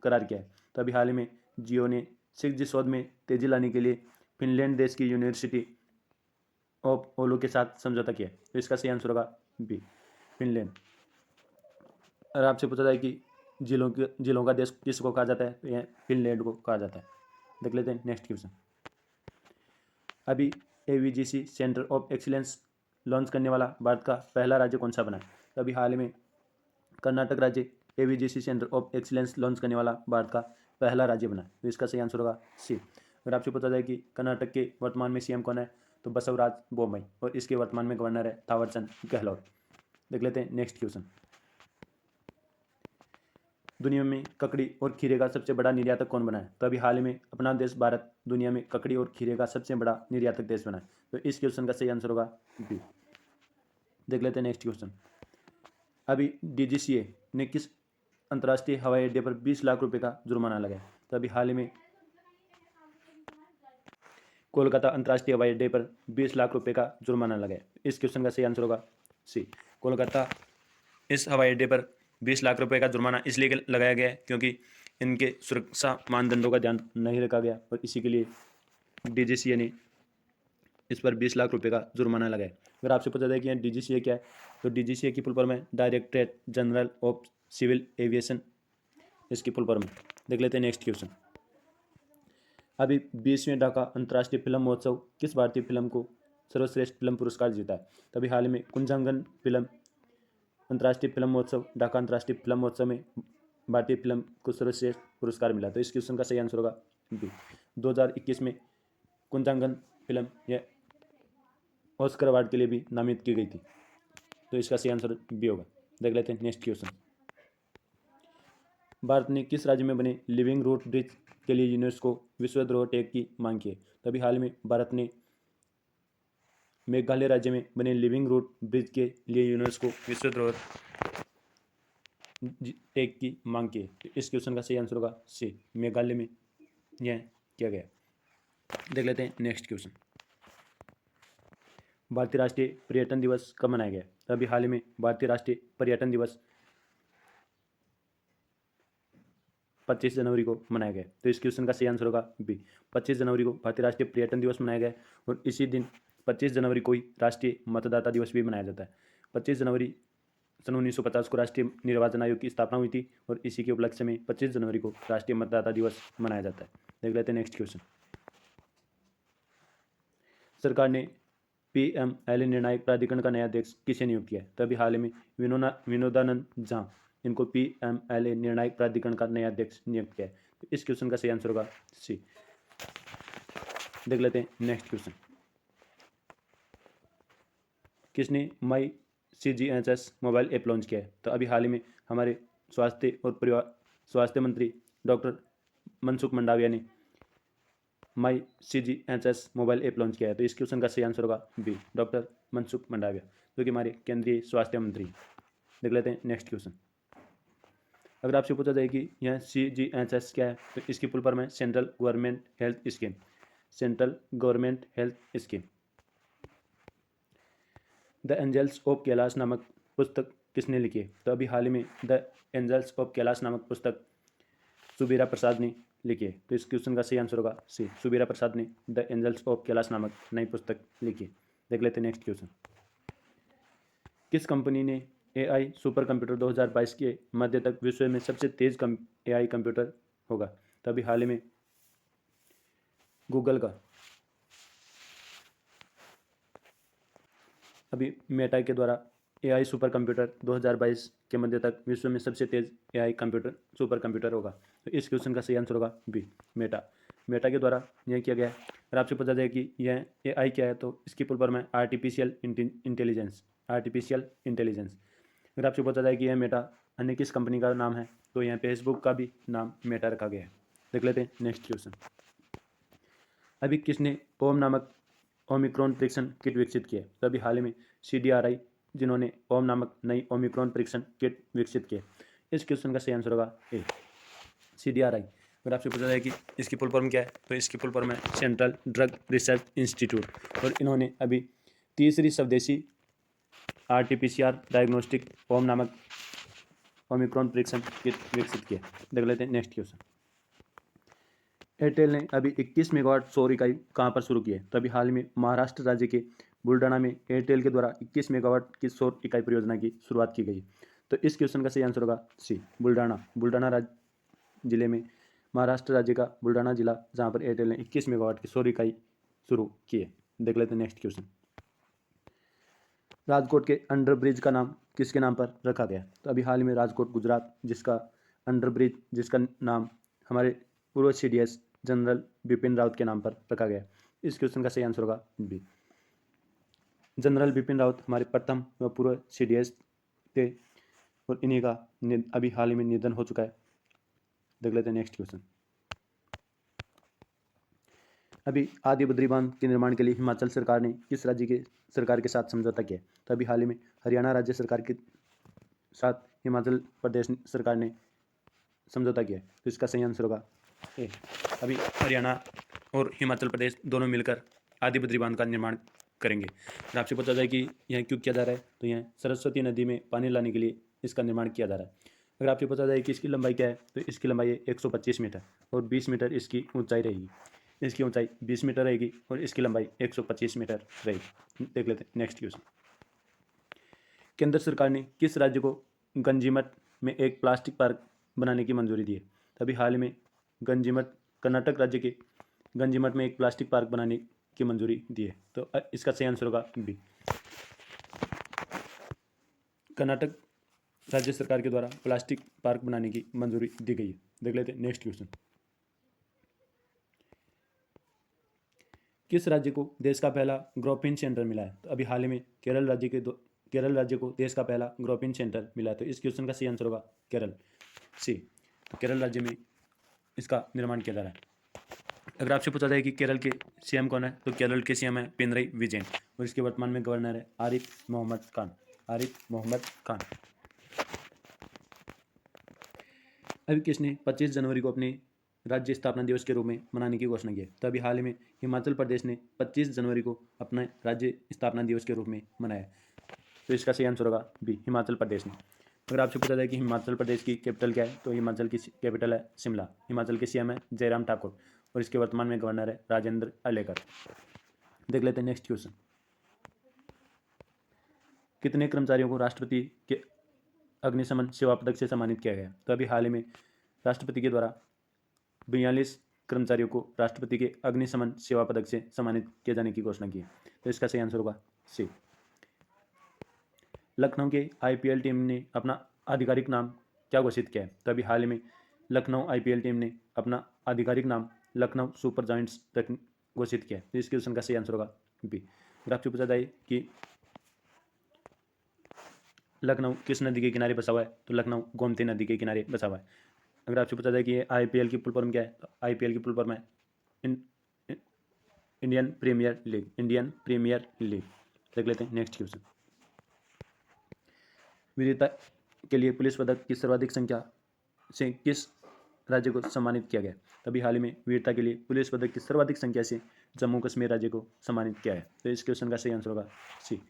करार किया है? तो अभी हाल ही में जियो ने 6G शोध में तेजी लाने के लिए फिनलैंड देश की यूनिवर्सिटी ऑफ ओलू के साथ समझौता किया है। तो इसका सही आंसर होगा बी, फिनलैंड। अगर आपसे पूछा जाए कि जिलों का देश किसको कहा जाता है, तो यह फिनलैंड को कहा जाता है। देख लेते हैं नेक्स्ट क्वेश्चन। अभी AVGC centre of excellence launch करने वाला भारत का पहला राज्य कौन सा बना है? तो अभी हाल ही में कर्नाटक राज्य AVGC centre of excellence launch करने वाला भारत का पहला राज्य बना है। तो इसका सही आंसर होगा सी। अगर आपसे पूछा जाए कि कर्नाटक के वर्तमान में CM कौन है, तो बसवराज बोम्मई और इसके वर्तमान में गवर्नर है थावरचंद गहलोत। देख लेते हैं नेक्स्ट क्वेश्चन। दुनिया में ककड़ी और खीरे का सबसे बड़ा निर्यातक कौन बना है? तो अभी हाल ही में अपना देश भारत दुनिया में ककड़ी और खीरे का सबसे बड़ा निर्यातक देश बना है। तो इस क्वेश्चन का सही आंसर होगा बी। देख लेते हैं नेक्स्ट क्वेश्चन। अभी DGCA ने किस अंतर्राष्ट्रीय हवाई अड्डे पर 20 लाख रुपए का जुर्माना लगाया? तो अभी हाल ही में कोलकाता अंतर्राष्ट्रीय हवाई अड्डे पर 20 लाख रुपए का जुर्माना लगाया। इस क्वेश्चन का सही आंसर होगा सी। कोलकाता इस हवाई अड्डे पर 20 लाख रुपए का जुर्माना इसलिए लगाया गया है क्योंकि इनके सुरक्षा मानदंडों का ध्यान नहीं रखा गया और इसी के लिए DGCA ने इस पर 20 लाख रुपए का जुर्माना लगाया। अगर आपसे पूछा जाए कि DGCA क्या है, तो DGCA की फुल फॉर्म है directorate general of civil aviation, इसकी फुल फॉर्म। देख लेते हैं नेक्स्ट क्वेश्चन। अभी 20वें ढाका अंतर्राष्ट्रीय फिल्म महोत्सव किस भारतीय फिल्म को सर्वश्रेष्ठ फिल्म पुरस्कार जीता है? तभी हाल ही में कुंजांगन फिल्म अंतर्राष्ट्रीय फिल्म महोत्सव ढाका अंतर्राष्ट्रीय फिल्म महोत्सव में भारतीय फिल्म को सर्वश्रेष्ठ पुरस्कार मिला। तो इस क्वेश्चन का सही आंसर होगा बी। 2021 में कुंजांगन फिल्म यह ऑस्कर अवार्ड के लिए भी नामित की गई थी। तो इसका सही आंसर बी होगा। देख लेते हैं नेक्स्ट क्वेश्चन। भारत ने किस राज्य में बने लिविंग रूट ब्रिज के लिए यूनेस्को विश्व धरोहर टैग की मांग की है? तभी हाल में भारत ने मेघालय राज्य में बने लिविंग रूट ब्रिज के लिए यूनेस्को विश्व धरोहर टैग की मांग की है। तो इस क्वेश्चन का सही आंसर होगा सी, मेघालय में यह किया गया। देख लेते हैं नेक्स्ट क्वेश्चन। भारतीय राष्ट्रीय पर्यटन दिवस कब मनाया गया? अभी हाल ही में भारतीय राष्ट्रीय पर्यटन दिवस 25 जनवरी को मनाया गया। तो इस क्वेश्चन का सही आंसर होगा बी। 25 जनवरी को भारतीय राष्ट्रीय पर्यटन दिवस मनाया गया और इसी दिन 25 जनवरी को ही राष्ट्रीय मतदाता दिवस भी मनाया जाता है। 25 जनवरी सन 1950 को राष्ट्रीय निर्वाचन आयोग की स्थापना हुई थी और इसी के उपलक्ष्य में 25 जनवरी को राष्ट्रीय मतदाता दिवस मनाया जाता है। देख लेते हैं नेक्स्ट क्वेश्चन। सरकार ने PMLA निर्णायक प्राधिकरण का नया अध्यक्ष किसे नियुक्त किया है? तभी हाल ही में विनोदानंद झा इनको PMLA निर्णायक प्राधिकरण का नया अध्यक्ष नियुक्त किया है। तो इस क्वेश्चन का सही आंसर होगा सी। देख लेते हैं नेक्स्ट क्वेश्चन। किसने मई CGHS मोबाइल ऐप लॉन्च किया है? तो अभी हाल ही में हमारे स्वास्थ्य मंत्री डॉक्टर मनसुख मंडाविया ने माई CGHS मोबाइल ऐप लॉन्च किया है। तो इस क्वेश्चन का सही आंसर होगा बी, डॉक्टर मनसुख मंडाविया, जो कि हमारे केंद्रीय स्वास्थ्य मंत्री। देख लेते हैं नेक्स्ट क्वेश्चन। अगर आपसे पूछा जाए कि यह CGHS क्या है, तो इसकी फुल फॉर्म है central government health scheme. Central government health scheme. The angels of Kailash नामक पुस्तक किसने लिखी है? तो अभी हाल ही में द एंजल्स ऑफ कैलाश नामक पुस्तक सुबीरा प्रसाद ने लिखी है। तो इस क्वेश्चन का सही आंसर होगा सी, सुबीरा प्रसाद ने द एंजल्स ऑफ कैलाश नामक नई पुस्तक लिखी है। देख लेते हैं नेक्स्ट क्वेश्चन। किस कंपनी ने AI सुपर कंप्यूटर 2022 के मध्य तक विश्व में सबसे तेज AI कंप्यूटर होगा? तो अभी हाल ही में गूगल का अभी मेटा के द्वारा AI सुपर कंप्यूटर 2022 के मध्य तक विश्व में सबसे तेज AI कंप्यूटर सुपर कंप्यूटर होगा। तो इस क्वेश्चन का सही आंसर होगा बी, मेटा। मेटा के द्वारा यह किया गया है। अगर आपसे पूछा जाए कि यह AI क्या है, तो इसकी फुल फॉर्म है आर्टिफिशियल इंटेलिजेंस। Artificial intelligence. अगर आपसे पूछा जाए कि यह मेटा अन्य किस कंपनी का नाम है, तो यह फेसबुक का भी नाम मेटा रखा गया है। देख लेते हैं नेक्स्ट क्वेश्चन। अभी किसने ओम नामक ओमिक्रॉन परीक्षण किट विकसित किया? तो अभी हाल ही में CDRI, जिन्होंने ओम नामक नई ओमिक्रॉन परीक्षण किट विकसित किए। इस क्वेश्चन का सही आंसर होगा ए, CDRI। अगर आपसे पूछा जाए कि इसकी फुल फॉर्म क्या है, तो इसकी फुल फॉर्म है सेंट्रल ड्रग रिसर्च इंस्टीट्यूट। और इन्होंने अभी तीसरी स्वदेशी RT-PCR डायग्नोस्टिक ओम नामक ओमिक्रॉन परीक्षण किट विकसित किया। देख लेते हैं नेक्स्ट क्वेश्चन। एयरटेल ने अभी 21 मेगावाट सौर इकाई कहाँ पर शुरू की है? तो अभी हाल में महाराष्ट्र राज्य के बुल्डाना में एयरटेल के द्वारा 21 मेगावाट की सौर इकाई परियोजना की शुरुआत की गई। तो इस क्वेश्चन का सही आंसर होगा सी, बुल्डाना। बुल्डाना राज्य जिले में, महाराष्ट्र राज्य का बुल्डाना जिला, जहाँ पर एयरटेल ने 21 मेगावाट की सौर इकाई शुरू की है। देख लेते हैं नेक्स्ट क्वेश्चन। राजकोट के अंडर ब्रिज का नाम किसके नाम पर रखा गया? तो अभी हाल ही में राजकोट गुजरात जिसका अंडर ब्रिज, जिसका नाम हमारे पूर्व CDS जनरल बिपिन रावत के नाम पर रखा गया। इस क्वेश्चन का सही आंसर होगा बी, जनरल बिपिन रावत हमारे प्रथम व पूर्व CDS थे, और इन्हीं का अभी हाल ही में निधन हो चुका है। देख लेते हैं नेक्स्ट क्वेश्चन। अभी आदि बद्री बांध के निर्माण के लिए हिमाचल सरकार ने किस राज्य के सरकार के साथ समझौता किया? तो अभी हाल ही में हरियाणा राज्य सरकार के साथ हिमाचल प्रदेश सरकार ने समझौता किया है। तो इसका सही आंसर होगा ए, अभी हरियाणा और हिमाचल प्रदेश दोनों मिलकर आदि बद्री बांध का निर्माण करेंगे। और आपसे पता जाए कि यह क्यों किया जा रहा है, तो यह सरस्वती नदी में पानी लाने के लिए इसका निर्माण किया जा रहा है। अगर आपसे पता जाए कि इसकी लंबाई क्या है, तो इसकी लंबाई है 125 मीटर और 20 मीटर इसकी ऊंचाई रहेगी। इसकी ऊंचाई 20 मीटर रहेगी और इसकी लंबाई 125 मीटर रहेगी। देख लेते हैं नेक्स्ट क्वेश्चन। केंद्र सरकार ने किस राज्य को गंजीमठ में एक प्लास्टिक पार्क बनाने की मंजूरी दी है? अभी हाल ही में गंजीमठ, कर्नाटक राज्य के गंजीमठ में एक प्लास्टिक पार्क बनाने की मंजूरी दी है। तो इसका सही आंसर होगा बी, कर्नाटक राज्य सरकार के द्वारा प्लास्टिक पार्क बनाने की मंजूरी दी गई है। देख लेते हैं नेक्स्ट क्वेश्चन। किस राज्य को देश का पहला ग्राफीन सेंटर मिला है? तो अभी हाल ही में केरल राज्य को देश का पहला ग्राफीन सेंटर मिला है। तो इस क्वेश्चन का सही आंसर होगा केरल, सी। तो केरल राज्य में इसका निर्माण किया जा रहा है। अगर आपसे पूछा जाए कि केरल के CM कौन है, तो केरल के CM है पिनरई विजयन, और इसके वर्तमान में गवर्नर है आरिफ मोहम्मद खान। आरिफ मोहम्मद खान। अभी किसने 25 जनवरी को अपने राज्य स्थापना दिवस के रूप में मनाने की घोषणा की है? तो अभी हाल ही में हिमाचल प्रदेश ने 25 जनवरी को अपना राज्य स्थापना दिवस के रूप में मनाया। तो इसका सही आंसर होगा बी, हिमाचल प्रदेश ने। अगर आपसे पूछा जाए कि हिमाचल प्रदेश की कैपिटल क्या है, तो हिमाचल की कैपिटल है शिमला। हिमाचल के CM है जयराम ठाकुर, और इसके वर्तमान में गवर्नर है राजेंद्र अलेकर। देख लेते हैं नेक्स्ट क्वेश्चन। कितने कर्मचारियों को राष्ट्रपति के अग्निशमन सेवा पदक से सम्मानित किया गया? तो अभी हाल ही में राष्ट्रपति के द्वारा 42 कर्मचारियों को राष्ट्रपति के अग्निशमन सेवा पदक से सम्मानित किए जाने की घोषणा की है। तो इसका सही आंसर होगा सी। लखनऊ के IPL टीम ने अपना आधिकारिक नाम क्या घोषित किया है? तो अभी हाल ही में लखनऊ IPL टीम ने अपना आधिकारिक नाम लखनऊ सुपर जायंट्स तक घोषित किया है। तो इस क्वेश्चन का सही आंसर होगा बी। अगर आपसे पूछा जाए कि लखनऊ किस नदी के किनारे बसा हुआ है? तो लखनऊ गोमती नदी के किनारे बसा हुआ है। अगर आपसे पूछा जाए कि ये IPL की फुल फॉर्म क्या है, तो IPL की फुल फॉर्म है Indian Premier League. Indian Premier League. देख लेते हैं नेक्स्ट क्वेश्चन। वीरता के लिए पुलिस पदक की सर्वाधिक संख्या से किस राज्य को सम्मानित किया गया? तभी हाल ही में वीरता के लिए पुलिस पदक की सर्वाधिक संख्या से जम्मू कश्मीर राज्य को सम्मानित किया है। तो इस क्वेश्चन का सही आंसर होगा सी,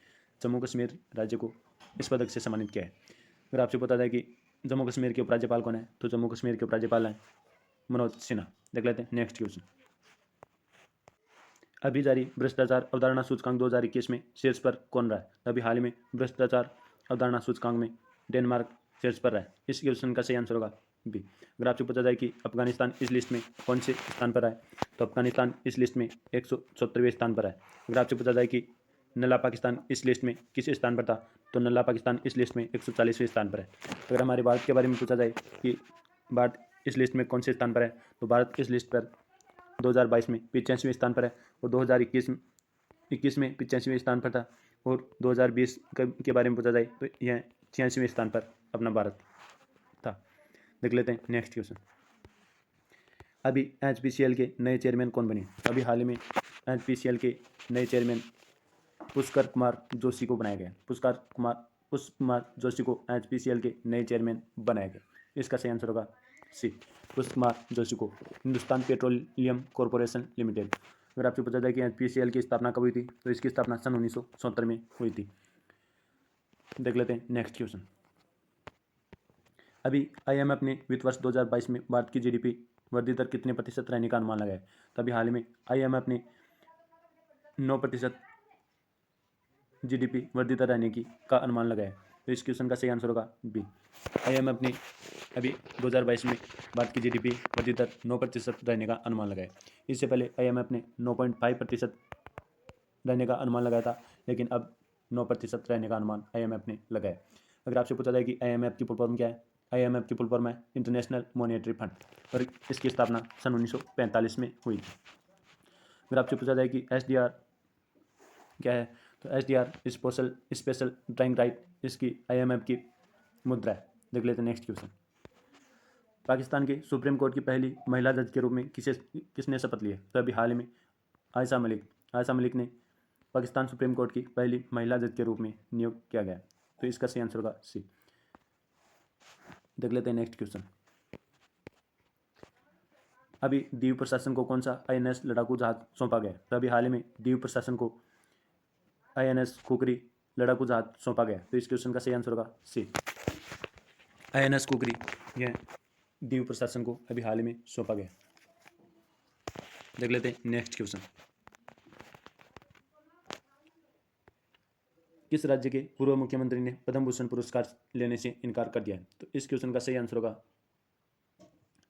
जम्मू कश्मीर राज्य को इस पदक से सम्मानित किया है। अगर आपसे पता है कि जम्मू कश्मीर के उपराज्यपाल कौन है, तो जम्मू कश्मीर के उपराज्यपाल हैं मनोज सिन्हा। देख लेते हैं नेक्स्ट क्वेश्चन। अभी जारी भ्रष्टाचार अवधारणा सूचकांक 2021 में शीर्ष पर कौन रहा है? अभी हाल ही में भ्रष्टाचार अवधारणा सूचकांक में डेनमार्क शीर्ष पर रहा है। इस क्वेश्चन का सही आंसर होगा बी। अगर आपसे पूछा जाए कि अफगानिस्तान इस लिस्ट में कौन से स्थान पर है, तो अफगानिस्तान इस लिस्ट में 174वें स्थान पर है। अगर आपसे पूछा जाए कि नल्ला पाकिस्तान इस लिस्ट में किस स्थान पर था, तो नल्ला पाकिस्तान इस लिस्ट में 140वें स्थान पर है। अगर हमारे भारत के बारे में पूछा जाए कि भारत इस लिस्ट में कौन से स्थान पर है, तो भारत इस लिस्ट पर 2022 में 85वें स्थान पर है और 2021 में 85वें स्थान पर था। और 2020 के बारे में पूछा जाए तो यह 86वें स्थान पर अपना भारत था। देख लेते हैं नेक्स्ट क्वेश्चन। अभी HPCL के नए चेयरमैन कौन बने? अभी हाल ही में HPCL के नए चेयरमैन पुष्कर कुमार जोशी को बनाया गया। पुष्कर कुमार जोशी को HPCL के नए चेयरमैन बनाया गया। इसका सही आंसर होगा सी, पुष्कर कुमार जोशी को हिंदुस्तान पेट्रोलियम कॉरपोरेशन लिमिटेड। अगर आपसे पूछा जाए कि HPCL की स्थापना कब हुई थी, तो इसकी स्थापना सन 1970 में हुई थी। देख लेते हैं नेक्स्ट क्वेश्चन। अभी IMF ने वित्त वर्ष 2022 में भारत की GDP वृद्धि दर कितने प्रतिशत रहने का अनुमान लगाया? तभी हाल ही में IMF ने 9% GDP वृद्धि दर रहने की का अनुमान लगाया। तो इस क्वेश्चन का सही आंसर होगा बी। IMF ने अभी 2022 में भारत की GDP वृद्धि दर 9% रहने का अनुमान लगाया। इससे पहले IMF ने 9.5% रहने का अनुमान लगाया था, लेकिन अब 9% रहने का अनुमान IMF ने लगाया। अगर आपसे पूछा जाए कि IMF की फुल फॉर्म क्या है, IMF की फुल फॉर्म है इंटरनेशनल मॉनेटरी फंड और इसकी स्थापना सन 1945 में हुई थी। अगर आपसे पूछा जाए कि SDR क्या है, तो SDR स्पेशल ड्राइंग राइट इसकी IMF की मुद्रा है। देख लेते हैं नेक्स्ट क्वेश्चन। पाकिस्तान के सुप्रीम कोर्ट की पहली महिला जज के रूप में किसने शपथ ली है? तो अभी हाल ही में आयशा मलिक ने पाकिस्तान सुप्रीम कोर्ट की पहली महिला जज के रूप में नियुक्त किया गया। तो इसका सही आंसर होगा सी। देख लेते हैं नेक्स्ट क्वेश्चन। अभी दीव प्रशासन को कौन सा INS लड़ाकू जहाज सौंपा गया? तो अभी हाल ही में दीव प्रशासन को INS खुकरी लड़ाकू जहाज सौंपा गया। तो इस क्वेश्चन का सही आंसर होगा सी, INS खुकरी यह दीव प्रशासन को अभी हाल ही में सौंपा गया। देख लेते हैं नेक्स्ट क्वेश्चन। किस राज्य के पूर्व मुख्यमंत्री ने पद्म भूषण पुरस्कार लेने से इनकार कर दिया है? तो इस क्वेश्चन का सही आंसर होगा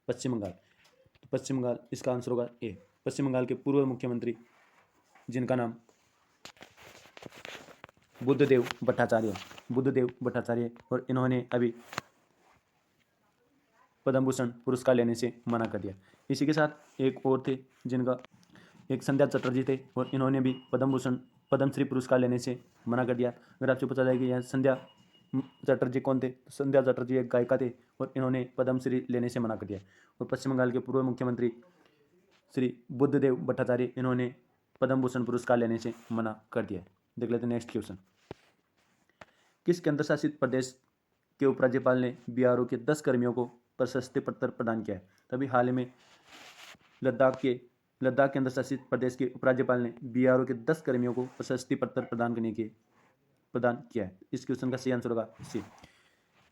पश्चिम बंगाल। तो पश्चिम बंगाल इसका आंसर होगा ए। पश्चिम बंगाल के पूर्व मुख्यमंत्री जिनका नाम बुद्धदेव भट्टाचार्य और इन्होंने अभी पद्म भूषण पुरस्कार लेने से मना कर दिया। इसी के साथ एक और थे जिनका एक संध्या चटर्जी थे और इन्होंने भी पद्मश्री पुरस्कार लेने से मना कर दिया। अगर आपसे पूछा जाए कि यह संध्या चटर्जी कौन थे, तो संध्या चटर्जी एक गायिका थे और इन्होंने पद्मश्री लेने से मना कर दिया। और पश्चिम बंगाल के पूर्व मुख्यमंत्री श्री बुद्धदेव भट्टाचार्य इन्होंने पद्म भूषण पुरस्कार लेने से मना कर दिया। देख लेते हैं नेक्स्ट क्वेश्चन। किस केंद्र शासित प्रदेश के उपराज्यपाल ने BRO के 10 कर्मियों को प्रशस्ति पत्र प्रदान किया है? तभी हाल ही में लद्दाख केंद्र शासित प्रदेश के उपराज्यपाल ने BRO के 10 कर्मियों को प्रशस्ति पत्र प्रदान किया है। इस क्वेश्चन का सही आंसर होगा सी।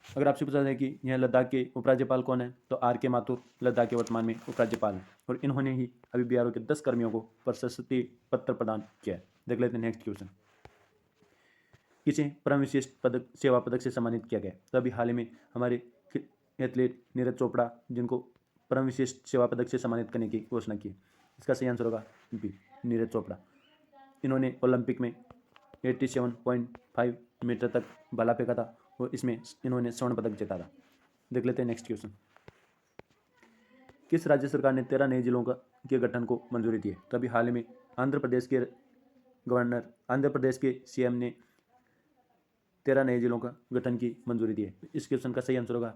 अगर आपसे पूछा जाए कि यह लद्दाख के उपराज्यपाल कौन है, तो RK माथुर लद्दाख के वर्तमान में उपराज्यपाल हैं और इन्होंने ही अभी BRO के 10 कर्मियों को प्रशस्ति पत्र प्रदान किया है। देख लेते हैं नेक्स्ट क्वेश्चन। किसे परम विशिष्ट पदक सेवा पदक से सम्मानित किया गया? तो अभी हाल ही में हमारे एथलीट नीरज चोपड़ा जिनको परम विशिष्ट सेवा पदक से सम्मानित करने की घोषणा की। इसका सही आंसर होगा बी, नीरज चोपड़ा। इन्होंने ओलंपिक में 87.5 मीटर तक भाला फेंका था और इसमें इन्होंने स्वर्ण पदक जीता था। देख लेते हैं नेक्स्ट क्वेश्चन। किस राज्य सरकार ने 13 नए जिलों के गठन को मंजूरी दी है? तो अभी हाल ही में आंध्र प्रदेश के CM ने 13 नए जिलों का गठन की मंजूरी दी है। इस क्वेश्चन का सही आंसर होगा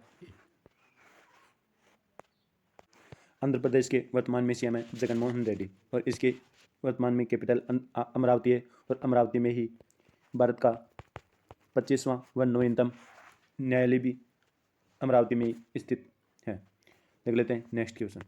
आंध्र प्रदेश के वर्तमान में सीएम है जगनमोहन रेड्डी और इसके वर्तमान में कैपिटल अमरावती है और अमरावती में ही भारत का 25वां व नवीनतम न्यायालय भी अमरावती में ही स्थित है। देख लेते हैं नेक्स्ट क्वेश्चन।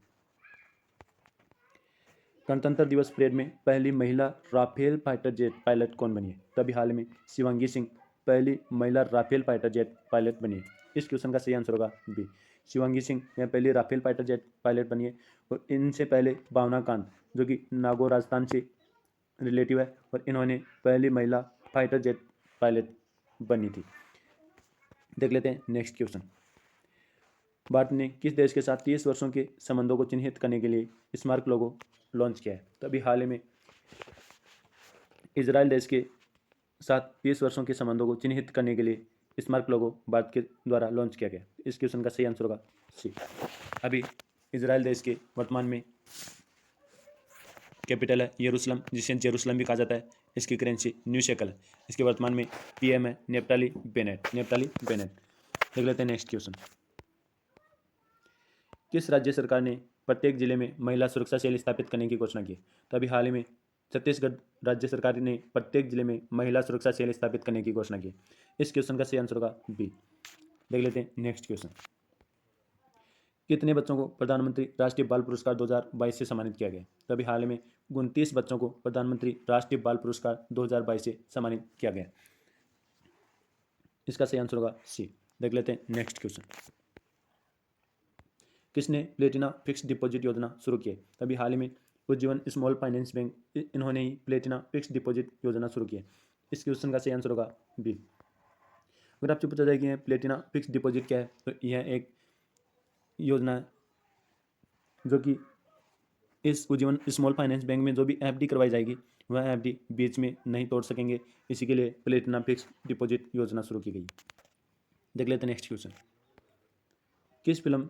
गणतंत्र दिवस परेड में पहली महिला राफेल फाइटर जेट पायलट कौन बनी है? तभी हाल में शिवांगी सिंह पहली महिला राफेल फाइटर जेट पायलट बनी है। इस क्वेश्चन का सही आंसर होगा बी। शिवांगी सिंह यह पहली राफेल फाइटर जेट पायलट बनी है और इनसे पहले भावना कांत जो कि नागौर राजस्थान से रिलेटिव है और इन्होंने पहली महिला फाइटर जेट पायलट बनी थी। देख लेते हैं नेक्स्ट क्वेश्चन। भारत ने किस देश के साथ 30 वर्षों के संबंधों को चिन्हित करने के लिए स्मारक लोगो लॉन्च किया है? तभी हाल ही में इजराइल देश के साथ 30 वर्षों के संबंधों को चिन्हित करने के लिए स्मारक लोगो भारत के द्वारा लॉन्च किया गया। इस क्वेश्चन का सही आंसर होगा सी। अभी इजराइल देश के वर्तमान में कैपिटल है यरूशलेम, जिसे जेरूशलेम भी कहा जाता है। इसकी करेंसी न्यू शेकल है। इसके वर्तमान में पीएम है नेफ्ताली बेनेट। देख लेते हैं नेक्स्ट क्वेश्चन। किस राज्य सरकार ने प्रत्येक जिले में महिला सुरक्षा सेल स्थापित करने की घोषणा की? तभी हाल ही में छत्तीसगढ़ राज्य सरकार ने प्रत्येक जिले में महिला सुरक्षा सेल स्थापित करने की घोषणा की। इस क्वेश्चन का सही आंसर होगा बी। देख लेते हैं नेक्स्ट क्वेश्चन। कितने बच्चों को प्रधानमंत्री राष्ट्रीय बाल पुरस्कार 2022 से सम्मानित किया गया? तभी हाल में 29 बच्चों को प्रधानमंत्री राष्ट्रीय बाल पुरस्कार 2022 से सम्मानित किया गया। इसका सही आंसर होगा सी। देख लेते हैं नेक्स्ट क्वेश्चन। किसने प्लेटिना फिक्स्ड डिपॉजिट योजना शुरू की है? तभी हाल ही में उज्जीवन स्मॉल फाइनेंस बैंक इन्होंने ही प्लेटिना फिक्स्ड डिपॉजिट योजना शुरू की है। इस क्वेश्चन का सही आंसर होगा बी। अगर आपसे पूछा जाए कि प्लेटिना फिक्स्ड डिपॉजिट क्या है, तो यह एक योजना है जो कि इस उज्जीवन स्मॉल फाइनेंस बैंक में जो भी एफडी करवाई जाएगी वह एफडी बीच में नहीं तोड़ सकेंगे। इसी के लिए प्लेटिना फिक्स्ड डिपॉजिट योजना शुरू की गई। देख लेते हैं नेक्स्ट क्वेश्चन। किस फिल्म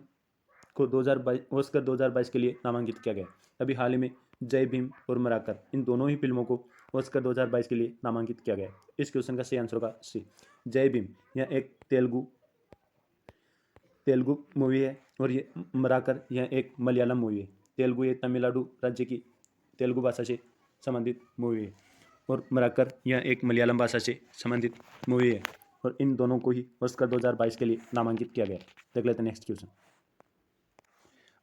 को 2022 ऑस्कर 2022 के लिए नामांकित किया गया? अभी हाल ही में जय भीम और मराकर इन दोनों ही फिल्मों को ऑस्कर 2022 के लिए नामांकित किया गया। इस क्वेश्चन का सही आंसर होगा सी। जय भीम यह एक तेलुगु मूवी है और ये मराकर यह एक मलयालम मूवी है। तेलुगु ये तमिलनाडु राज्य की तेलुगु भाषा से संबंधित मूवी है और मराकर यह एक मलयालम भाषा से संबंधित मूवी है और इन दोनों को ही ऑस्कर 2022 के लिए नामांकित किया गया। देख लेते हैं नेक्स्ट क्वेश्चन।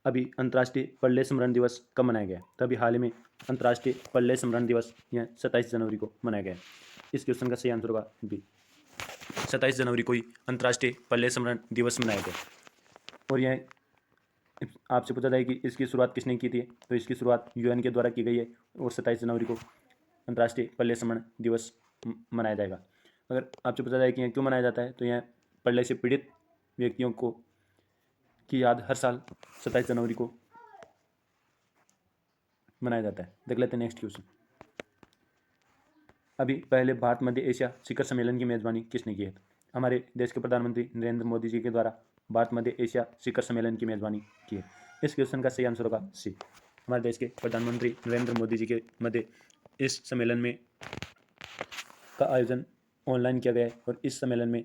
अभी अंतर्राष्ट्रीय पल्ले स्मरण दिवस कब मनाया गया? तभी हाल ही में अंतर्राष्ट्रीय पल्ले स्मरण दिवस यह 27 जनवरी को मनाया गया। इस क्वेश्चन का सही आंसर होगा बी। 27 जनवरी को ही अंतर्राष्ट्रीय पल्ले स्मरण दिवस मनाया गया और यह आपसे पूछा जाए कि इसकी शुरुआत किसने की थी, तो इसकी शुरुआत यूएन के द्वारा की गई है और 27 जनवरी को अंतर्राष्ट्रीय पल्ले स्मरण दिवस मनाया जाएगा। अगर आपसे पूछा जाए कि यह क्यों मनाया जाता है, तो यह पल्ले से पीड़ित व्यक्तियों को की याद हर साल 27 जनवरी को मनाया जाता है। देख लेते हैं नेक्स्ट क्वेश्चन। अभी पहले भारत मध्य एशिया शिखर सम्मेलन की मेजबानी किसने की है? हमारे देश के प्रधानमंत्री नरेंद्र मोदी जी के द्वारा भारत मध्य एशिया शिखर सम्मेलन की मेजबानी की है। इस क्वेश्चन का सही आंसर होगा सी। हमारे देश के प्रधानमंत्री नरेंद्र मोदी जी के मध्य इस सम्मेलन में का आयोजन ऑनलाइन किया गया है और इस सम्मेलन में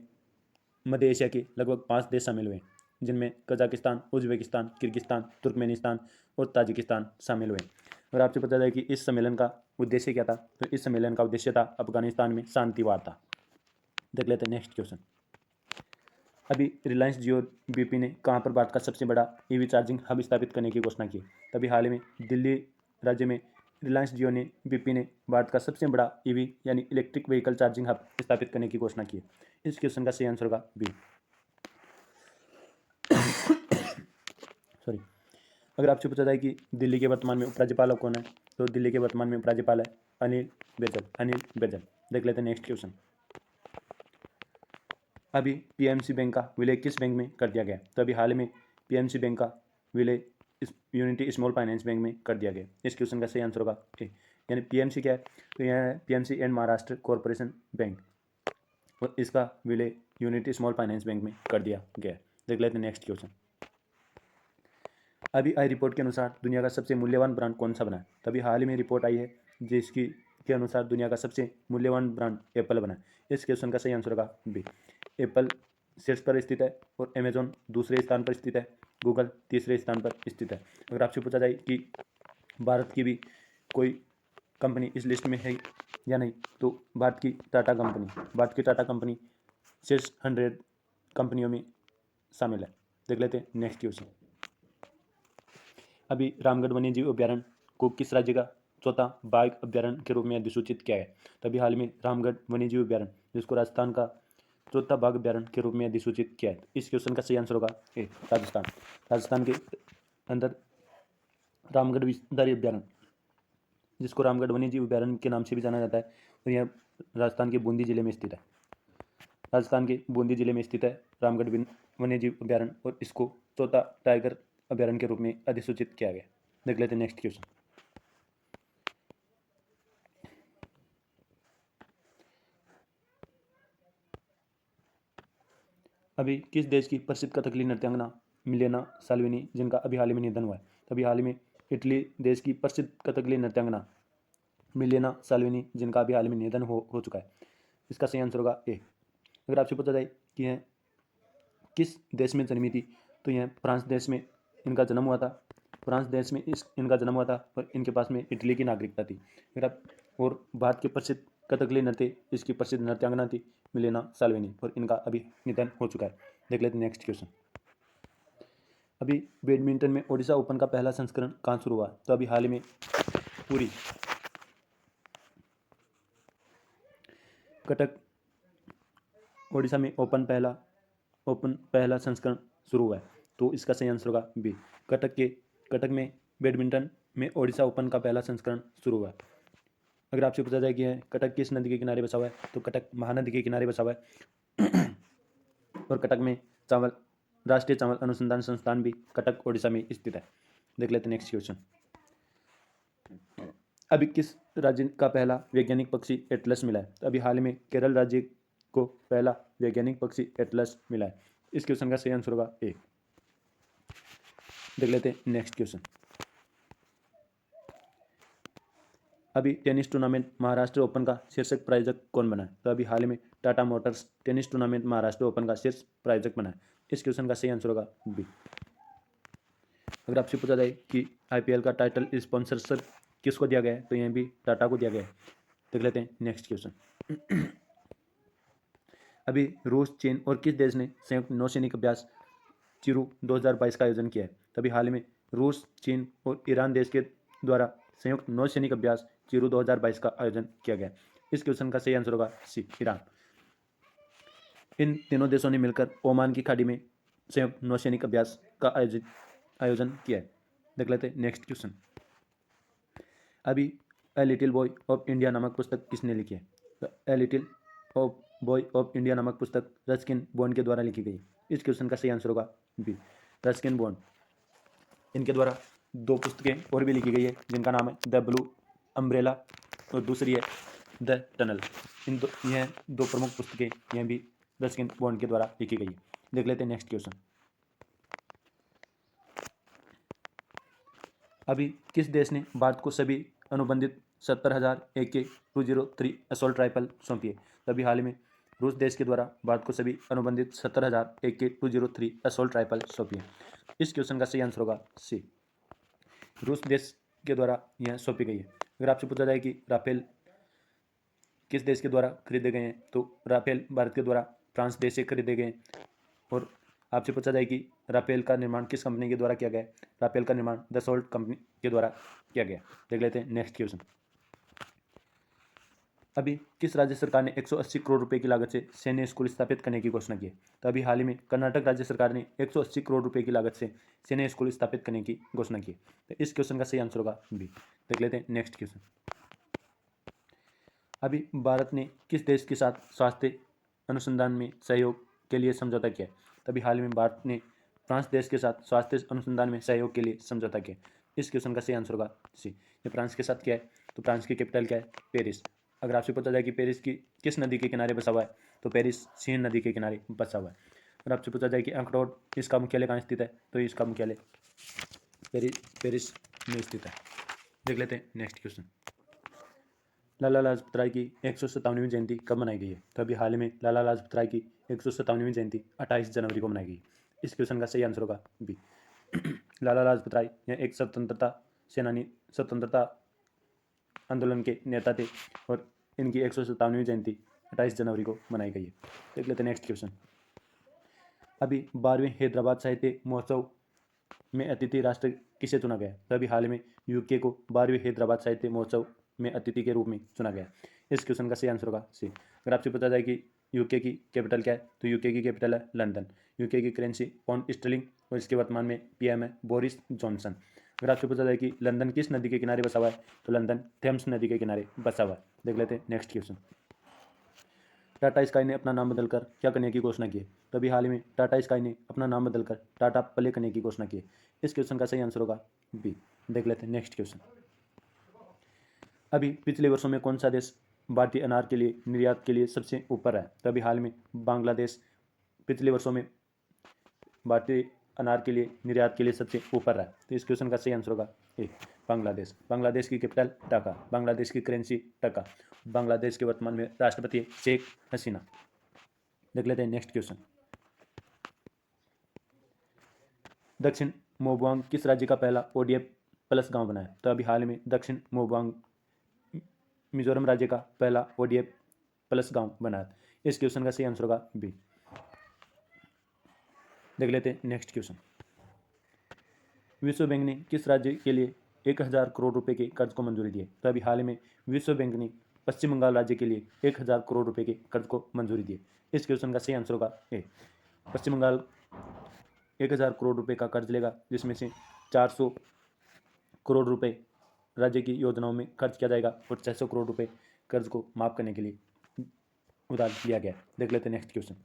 मध्य एशिया के लगभग 5 देश शामिल हुए, जिनमें कजाकिस्तान, उज्बेकिस्तान, किर्गिस्तान, तुर्कमेनिस्तान और ताजिकिस्तान शामिल हुए। अगर आपसे पता है कि इस सम्मेलन का उद्देश्य क्या था, तो इस सम्मेलन का उद्देश्य था अफगानिस्तान में शांति वार्ता। देख लेते हैं नेक्स्ट क्वेश्चन। अभी रिलायंस जियो बीपी ने कहाँ पर भारत का सबसे बड़ा ईवी चार्जिंग हब स्थापित करने की घोषणा की? तभी हाल ही में दिल्ली राज्य में रिलायंस जियो ने बीपी ने भारत का सबसे बड़ा ईवी यानी इलेक्ट्रिक व्हीकल चार्जिंग हब स्थापित करने की घोषणा की है। इस क्वेश्चन का सही आंसर होगा बी। सॉरी। अगर आपसे पूछा जाए कि दिल्ली के वर्तमान में उपराज्यपाल कौन है, तो दिल्ली के वर्तमान में उपराज्यपाल है अनिल बैजल। देख लेते हैं नेक्स्ट क्वेश्चन। अभी पीएमसी बैंक का विलय किस बैंक में कर दिया गया? तो अभी हाल में पीएमसी बैंक का विलय यूनिटी स्मॉल फाइनेंस बैंक में कर दिया गया। इस क्वेश्चन का सही आंसर होगा ए। यानी पीएमसी क्या है, तो यह है PMC and Maharashtra corporation bank और इसका विलय यूनिटी स्मॉल फाइनेंस बैंक में कर दिया गया। देख लेते हैं नेक्स्ट क्वेश्चन। अभी आई रिपोर्ट के अनुसार दुनिया का सबसे मूल्यवान ब्रांड कौन सा बना है? तभी हाल ही में रिपोर्ट आई है जिसकी के अनुसार दुनिया का सबसे मूल्यवान ब्रांड एप्पल बना है? इस क्वेश्चन का सही आंसर होगा बी। एप्पल शीर्ष पर स्थित है और अमेजोन दूसरे स्थान पर स्थित है, गूगल तीसरे स्थान पर स्थित है। अगर आपसे पूछा जाए कि भारत की भी कोई कंपनी इस लिस्ट में है या नहीं, तो भारत की टाटा कंपनी शीर्ष 100 कंपनियों में शामिल है। देख लेते हैं नेक्स्ट क्वेश्चन। अभी रामगढ़ वन्यजीव अभ्यारण्य को किस राज्य का चौथा बाघ अभ्यारण्य के रूप में अधिसूचित किया है? तभी हाल में रामगढ़ वन्यजीव अभ्यारण्य, जिसको राजस्थान का चौथा बाघ अभ्यारण्य के रूप में अधिसूचित किया है। इस क्वेश्चन का सही आंसर होगा ए, राजस्थान। राजस्थान के अंदर रामगढ़ विषधारी अभ्यारण्य, जिसको रामगढ़ वन्यजीव अभ्यारण्य के नाम से भी जाना जाता है, और यह राजस्थान के बूंदी जिले में स्थित है। राजस्थान के बूंदी जिले में स्थित है रामगढ़ वन्यजीव अभ्यारण्य, और इसको चौथा टाइगर अभ्यारण्य के रूप में अधिसूचित किया गया। देख लेते हैं नेक्स्ट क्वेश्चन। अभी किस देश की प्रसिद्ध कथकली नृत्यांगना मिलेना साल्विनी, जिनका अभी हाल ही में निधन हुआ है? अभी हाल ही में इटली देश की प्रसिद्ध कथकली नृत्यांगना मिलेना साल्विनी, जिनका अभी हाल ही में निधन हो चुका है। इसका सही आंसर होगा ए। अगर आपसे पूछा जाए कि यह किस देश में जन्मी थी, तो यह फ्रांस देश में इनका जन्म हुआ था। फ्रांस देश में इनका जन्म हुआ था, और इनके पास में इटली की नागरिकता थी। अगर आप और भारत के प्रसिद्ध कथकली नृत्य, इसकी प्रसिद्ध नृत्यांगना थी मिलेना साल्विनी, और इनका अभी निधन हो चुका है। देख लेते हैं नेक्स्ट क्वेश्चन। अभी बैडमिंटन में ओडिशा ओपन का पहला संस्करण कहाँ शुरू हुआ? तो अभी हाल ही में पूरी कटक ओडिशा में ओपन पहला संस्करण शुरू हुआ है, तो इसका सही आंसर होगा बी। कटक में बैडमिंटन में ओडिशा ओपन का पहला संस्करण शुरू हुआ है। अगर आपसे पूछा जाए कि कटक किस नदी के किनारे बसा हुआ है, तो कटक महानदी के किनारे बसा हुआ है। और कटक में राष्ट्रीय चावल अनुसंधान संस्थान भी कटक ओडिशा में स्थित है। देख लेते हैं नेक्स्ट क्वेश्चन। अभी किस राज्य का पहला वैज्ञानिक पक्षी एटलस मिला है? तो अभी हाल ही में केरल राज्य को पहला वैज्ञानिक पक्षी एटलस मिला है। इस क्वेश्चन का सही आंसर होगा ए। देख लेते हैं नेक्स्ट क्वेश्चन। अभी टेनिस टूर्नामेंट महाराष्ट्र ओपन का शीर्षक प्रायोजक कौन बना है? तो अभी हाल ही में Tata Motors tennis tournament Maharashtra open का शीर्ष प्रायोजक बना है। इस क्वेश्चन का सही आंसर होगा बी। अगर आपसे पूछा जाए कि आईपीएल का टाइटल स्पॉन्सरशिप किसको दिया गया है, तो यह भी टाटा को दिया गया है। देख लेते हैं नेक्स्ट क्वेश्चन। अभी रूस, चीन और किस देश ने संयुक्त नौसैनिक अभ्यास चिरू 2022 का आयोजन किया है? तभी हाल में रूस, चीन और ईरान देश के द्वारा संयुक्त नौसैनिक अभ्यास चिरू 2022 का आयोजन किया गया। इस क्वेश्चन का सही आंसर होगा सी, ईरान। इन तीनों देशों ने मिलकर ओमान की खाड़ी में संयुक्त नौसैनिक अभ्यास का आयोजन किया है। देख लेते हैं नेक्स्ट क्वेश्चन। अभी a little boy of India नामक पुस्तक किसने लिखी है? A little boy of India नामक पुस्तक रस्किन बॉन्ड के द्वारा लिखी गई। इस क्वेश्चन का सही आंसर होगा बी, रस्किन बॉन्ड। इनके द्वारा दो पुस्तकें और भी लिखी गई है, जिनका नाम है द ब्लू अम्ब्रेला और दूसरी है द टनल। यह दो प्रमुख पुस्तकें यह भी रस्किन बॉन्ड के द्वारा लिखी गई है। देख लेते हैं नेक्स्ट क्वेश्चन। अभी किस देश ने भारत को सभी अनुबंधित 70,000 AK-203 असॉल्ट राइफल सौंपी है? तभी हाल ही में रूस देश के द्वारा भारत को सभी अनुबंधित 70,000 AK-203 असॉल्ट राइफल सौंपी है। इस क्वेश्चन का सही आंसर होगा सी, रूस देश के द्वारा यह सौंपी गई है। अगर आपसे पूछा जाए कि राफेल किस देश के द्वारा खरीदे गए हैं, तो राफेल भारत के द्वारा फ्रांस देश से खरीदे गए हैं। और आपसे पूछा जाए कि राफेल का निर्माण किस कंपनी के द्वारा किया गया है? राफेल का निर्माण दसोल्ट कंपनी के द्वारा किया गया। देख लेते हैं नेक्स्ट क्वेश्चन। अभी किस राज्य सरकार ने 180 करोड़ रुपए की लागत से सैन्य स्कूल स्थापित करने की घोषणा की है? तो अभी हाल ही में कर्नाटक राज्य सरकार ने 180 करोड़ रुपए की लागत से सैन्य स्कूल स्थापित करने की घोषणा की है। तो इस क्वेश्चन का सही आंसर होगा बी। देख लेते हैं नेक्स्ट क्वेश्चन। अभी भारत ने किस देश के साथ स्वास्थ्य अनुसंधान में सहयोग के लिए समझौता किया है? तभी हाल में भारत ने फ्रांस देश के साथ स्वास्थ्य अनुसंधान में सहयोग के लिए समझौता किया। इस क्वेश्चन का सही आंसर होगा सी। ये फ्रांस के साथ क्या है? तो फ्रांस की कैपिटल क्या है? पेरिस। अगर आपसे पता जाए कि पेरिस की किस नदी के किनारे बसा हुआ है, तो पेरिस सीन नदी के किनारे बसा हुआ है। अगर आपसे पूछा जाए कि अखरोट इसका मुख्यालय कहाँ स्थित है, तो इसका मुख्यालय पेरिस में स्थित है। देख लेते हैं नेक्स्ट क्वेश्चन। लाला लाजपत राय की 157वीं जयंती कब मनाई गई है? तो अभी हाल ही में लाला लाजपत राय की 157वीं जयंती 28 जनवरी को मनाई गई। इस क्वेश्चन का सही आंसर होगा बी। लाला लाजपत राय यह एक स्वतंत्रता सेनानी, स्वतंत्रता आंदोलन के नेता थे और इनकी 157वीं जयंती 28 जनवरी को मनाई गई है। देख लेते हैं नेक्स्ट क्वेश्चन। अभी 12वें हैदराबाद साहित्य महोत्सव में अतिथि राष्ट्र किसे चुना गया? तो अभी हाल में यूके को 12वें हैदराबाद साहित्य महोत्सव में अतिथि के रूप में चुना गया। इस क्वेश्चन का सही आंसर होगा सी। अगर आपसे पता जाए कि यूके की कैपिटल क्या है, तो यूके की कैपिटल है लंदन। यूके की करेंसी पाउंड स्टर्लिंग और इसके वर्तमान में पीएम है बोरिस जॉनसन। अगर आपसे पूछा जाए कि लंदन किस नदी के किनारे बसा हुआ है, तो लंदन थेम्स नदी के किनारे बसा हुआ है। देख लेते हैं नेक्स्ट क्वेश्चन। टाटा स्काई ने अपना नाम बदलकर क्या करने की घोषणा की है? तो अभी हाल ही में टाटा स्काई ने अपना नाम बदलकर टाटा प्ले करने की घोषणा की है। इस क्वेश्चन का सही आंसर होगा बी। देख लेते हैं नेक्स्ट क्वेश्चन। अभी पिछले वर्षों में कौन सा देश भारतीय अनार के लिए निर्यात के लिए सबसे ऊपर है? तो अभी हाल में बांग्लादेश पिछले वर्षों में भारतीय अनार के लिए निर्यात के लिए सबसे ऊपर है। तो इस क्वेश्चन का सही आंसर होगा ए बांग्लादेश। बांग्लादेश की कैपिटल ढाका, बांग्लादेश की करेंसी टका, बांग्लादेश के वर्तमान में राष्ट्रपति शेख हसीना। देख लेते हैं नेक्स्ट क्वेश्चन। दक्षिण मोबवांग किस राज्य का पहला ओडीएफ प्लस गांव बना है? तो अभी हाल में दक्षिण मोबवांग मिजोरम राज्य का पहला ओडीएफ प्लस गांव बना है। इस क्वेश्चन का सही आंसर होगा बी। देख लेते हैं नेक्स्ट क्वेश्चन। विश्व बैंक ने किस राज्य के लिए 1000 करोड़ रुपए के कर्ज को मंजूरी दी है? तो अभी हाल ही में विश्व बैंक ने पश्चिम बंगाल राज्य के लिए 1000 करोड़ रुपए के कर्ज को मंजूरी दी है। इस क्वेश्चन का सही आंसर होगा ए। पश्चिम बंगाल 1000 करोड़ रुपए का कर्ज लेगा, जिसमें से 400 करोड़ रुपए राज्य की योजनाओं में खर्च किया जाएगा और 600 करोड़ रुपए कर्ज को माफ करने के लिए उधार लिया गया। देख लेते हैं नेक्स्ट क्वेश्चन।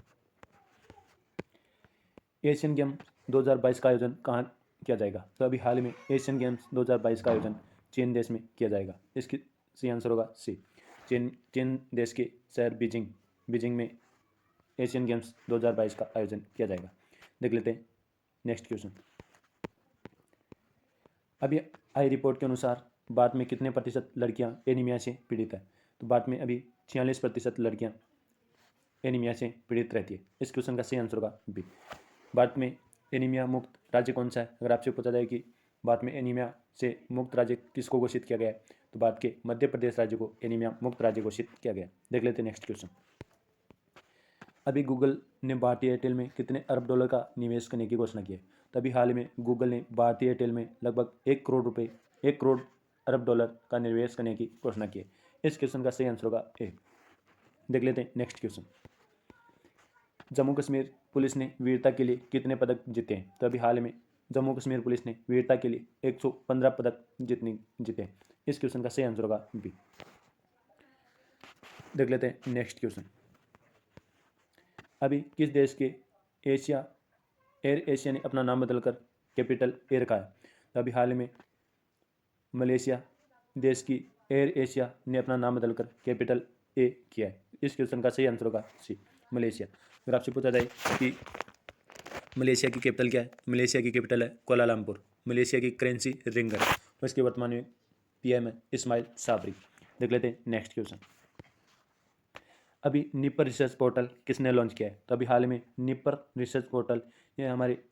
एशियन गेम 2022 का आयोजन कहाँ किया जाएगा? तो अभी हाल में एशियन गेम्स 2022 का आयोजन चीन देश में किया जाएगा। इसकी सही आंसर होगा सी। चीन देश के शहर बीजिंग में एशियन गेम्स 2022 का आयोजन किया जाएगा। देख लेते हैं नेक्स्ट क्वेश्चन। अभी आई रिपोर्ट के अनुसार भारत में कितने प्रतिशत लड़कियां एनीमिया से पीड़ित है? तो भारत में अभी 46% लड़कियां एनीमिया से पीड़ित रहती है। इस क्वेश्चन का सही आंसर होगा बी। भारत में एनीमिया मुक्त राज्य कौन सा है? अगर आपसे पूछा जाए कि भारत में एनीमिया से मुक्त राज्य किसको घोषित किया गया है, तो भारत के मध्य प्रदेश राज्य को एनीमिया मुक्त राज्य घोषित किया गया। देख लेते हैं नेक्स्ट क्वेश्चन। अभी गूगल ने भारतीय एयरटेल में कितने अरब डॉलर का निवेश करने की घोषणा की है? तो अभी हाल में गूगल ने भारतीय एयरटेल में लगभग 1 करोड़ अरब डॉलर का निवेश करने की घोषणा की है। इस क्वेश्चन का सही आंसर होगा ए। देख लेते हैं next question. Jammu Kashmir police ने वीरता के लिए कितने पदक जीते हैं? तो अभी हाल में जम्मू कश्मीर पुलिस ने वीरता के लिए 115 पदक जीते हैं। इस क्वेश्चन का सही आंसर होगा बी। देख लेते हैं नेक्स्ट क्वेश्चन। अभी किस देश के एयर एशिया ने अपना नाम बदलकर कैपिटल ए रखा है? तो अभी हाल में मलेशिया देश की एयर एशिया ने अपना नाम बदलकर कैपिटल ए किया है। इस क्वेश्चन का सही आंसर होगा सी मलेशिया। अगर आपसे पूछा जाए कि मलेशिया की कैपिटल क्या है, मलेशिया की कैपिटल है कोलालमपुर। मलेशिया की करेंसी रिंगर और इसके वर्तमान में पीएम है इस्माइल साबरी। देख लेते हैं नेक्स्ट क्वेश्चन। अभी निपर रिसर्च पोर्टल किसने लॉन्च किया है? तो अभी हाल में निपर रिसर्च पोर्टल ये हमारे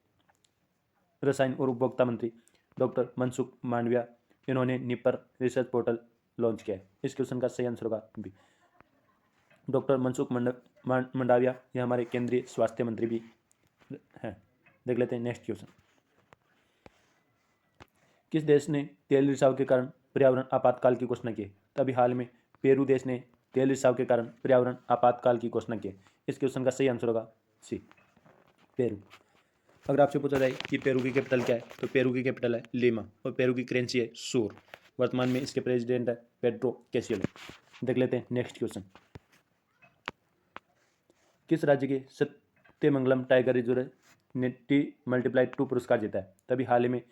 रसायन और उपभोक्ता मंत्री डॉक्टर मनसुख मांडविया, इन्होंने निपर रिसर्च पोर्टल लॉन्च किया है। इस क्वेश्चन का सही आंसर होगा बी। डॉक्टर मनसुख मंडाविया ये हमारे केंद्रीय स्वास्थ्य मंत्री भी हैं। देख लेते हैं नेक्स्ट क्वेश्चन। किस देश ने तेल रिसाव के कारण पर्यावरण आपातकाल की घोषणा की? तो अभी हाल में पेरू देश ने तेल रिसाव के कारण पर्यावरण आपातकाल की घोषणा की। इस क्वेश्चन का सही आंसर होगा सी पेरू। अगर आपसे पूछा जाए कि पेरू की कैपिटल क्या है, तो पेरू की कैपिटल है लीमा और पेरू की करेंसी है सूर। वर्तमान में इसके प्रेसिडेंट है पेड्रो कैसिलो। देख लेते हैं नेक्स्ट क्वेश्चन। किस राज्य के सत्यमंगलम टाइगर रिजर्व ने T+2 पुरस्कार जीता है? तभी हाल ही में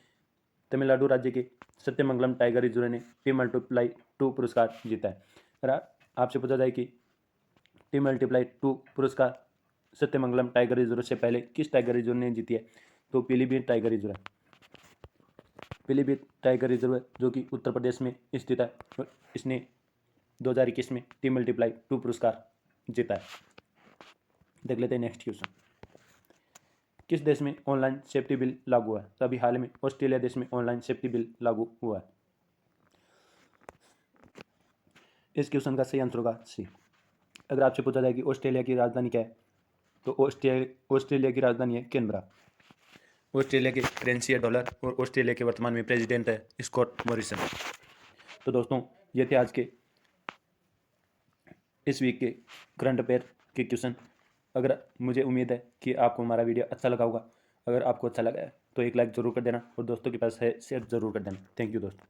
तमिलनाडु राज्य के सत्यमंगलम टाइगर रिजर्व ने T+2 पुरस्कार जीता है। अगर आपसे पूछा जाए कि T+2 पुरस्कार सत्यमंगलम टाइगर रिजर्व से पहले किस टाइगर रिजर्व ने जीती है, तो पीलीभीत टाइगर रिजर्व है। पीलीभीत टाइगर रिजर्व जो कि उत्तर प्रदेश में स्थित है, इसने 2021 में T×2 पुरस्कार जीता है। देख लेते हैं नेक्स्ट क्वेश्चन। किस देश में ऑनलाइन सेफ्टी बिल लागू हुआ है? तो अभी हाल में ऑस्ट्रेलिया देश में ऑनलाइन सेफ्टी बिल लागू हुआ है। इस क्वेश्चन का सही आंसर होगा सी। अगर आपसे पूछा जाए कि ऑस्ट्रेलिया की राजधानी क्या है, तो ऑस्ट्रेलिया की राजधानी है कैनबरा। ऑस्ट्रेलिया के रेंसिया डॉलर और ऑस्ट्रेलिया के वर्तमान में प्रेसिडेंट है स्कॉट मॉरिसन। तो दोस्तों, ये थे आज के इस वीक के करंट अफेयर के क्वेश्चन। अगर मुझे उम्मीद है कि आपको हमारा वीडियो अच्छा लगा होगा। अगर आपको अच्छा लगा है तो एक लाइक ज़रूर कर देना और दोस्तों के पास है शेयर ज़रूर कर देना। थैंक यू दोस्तों।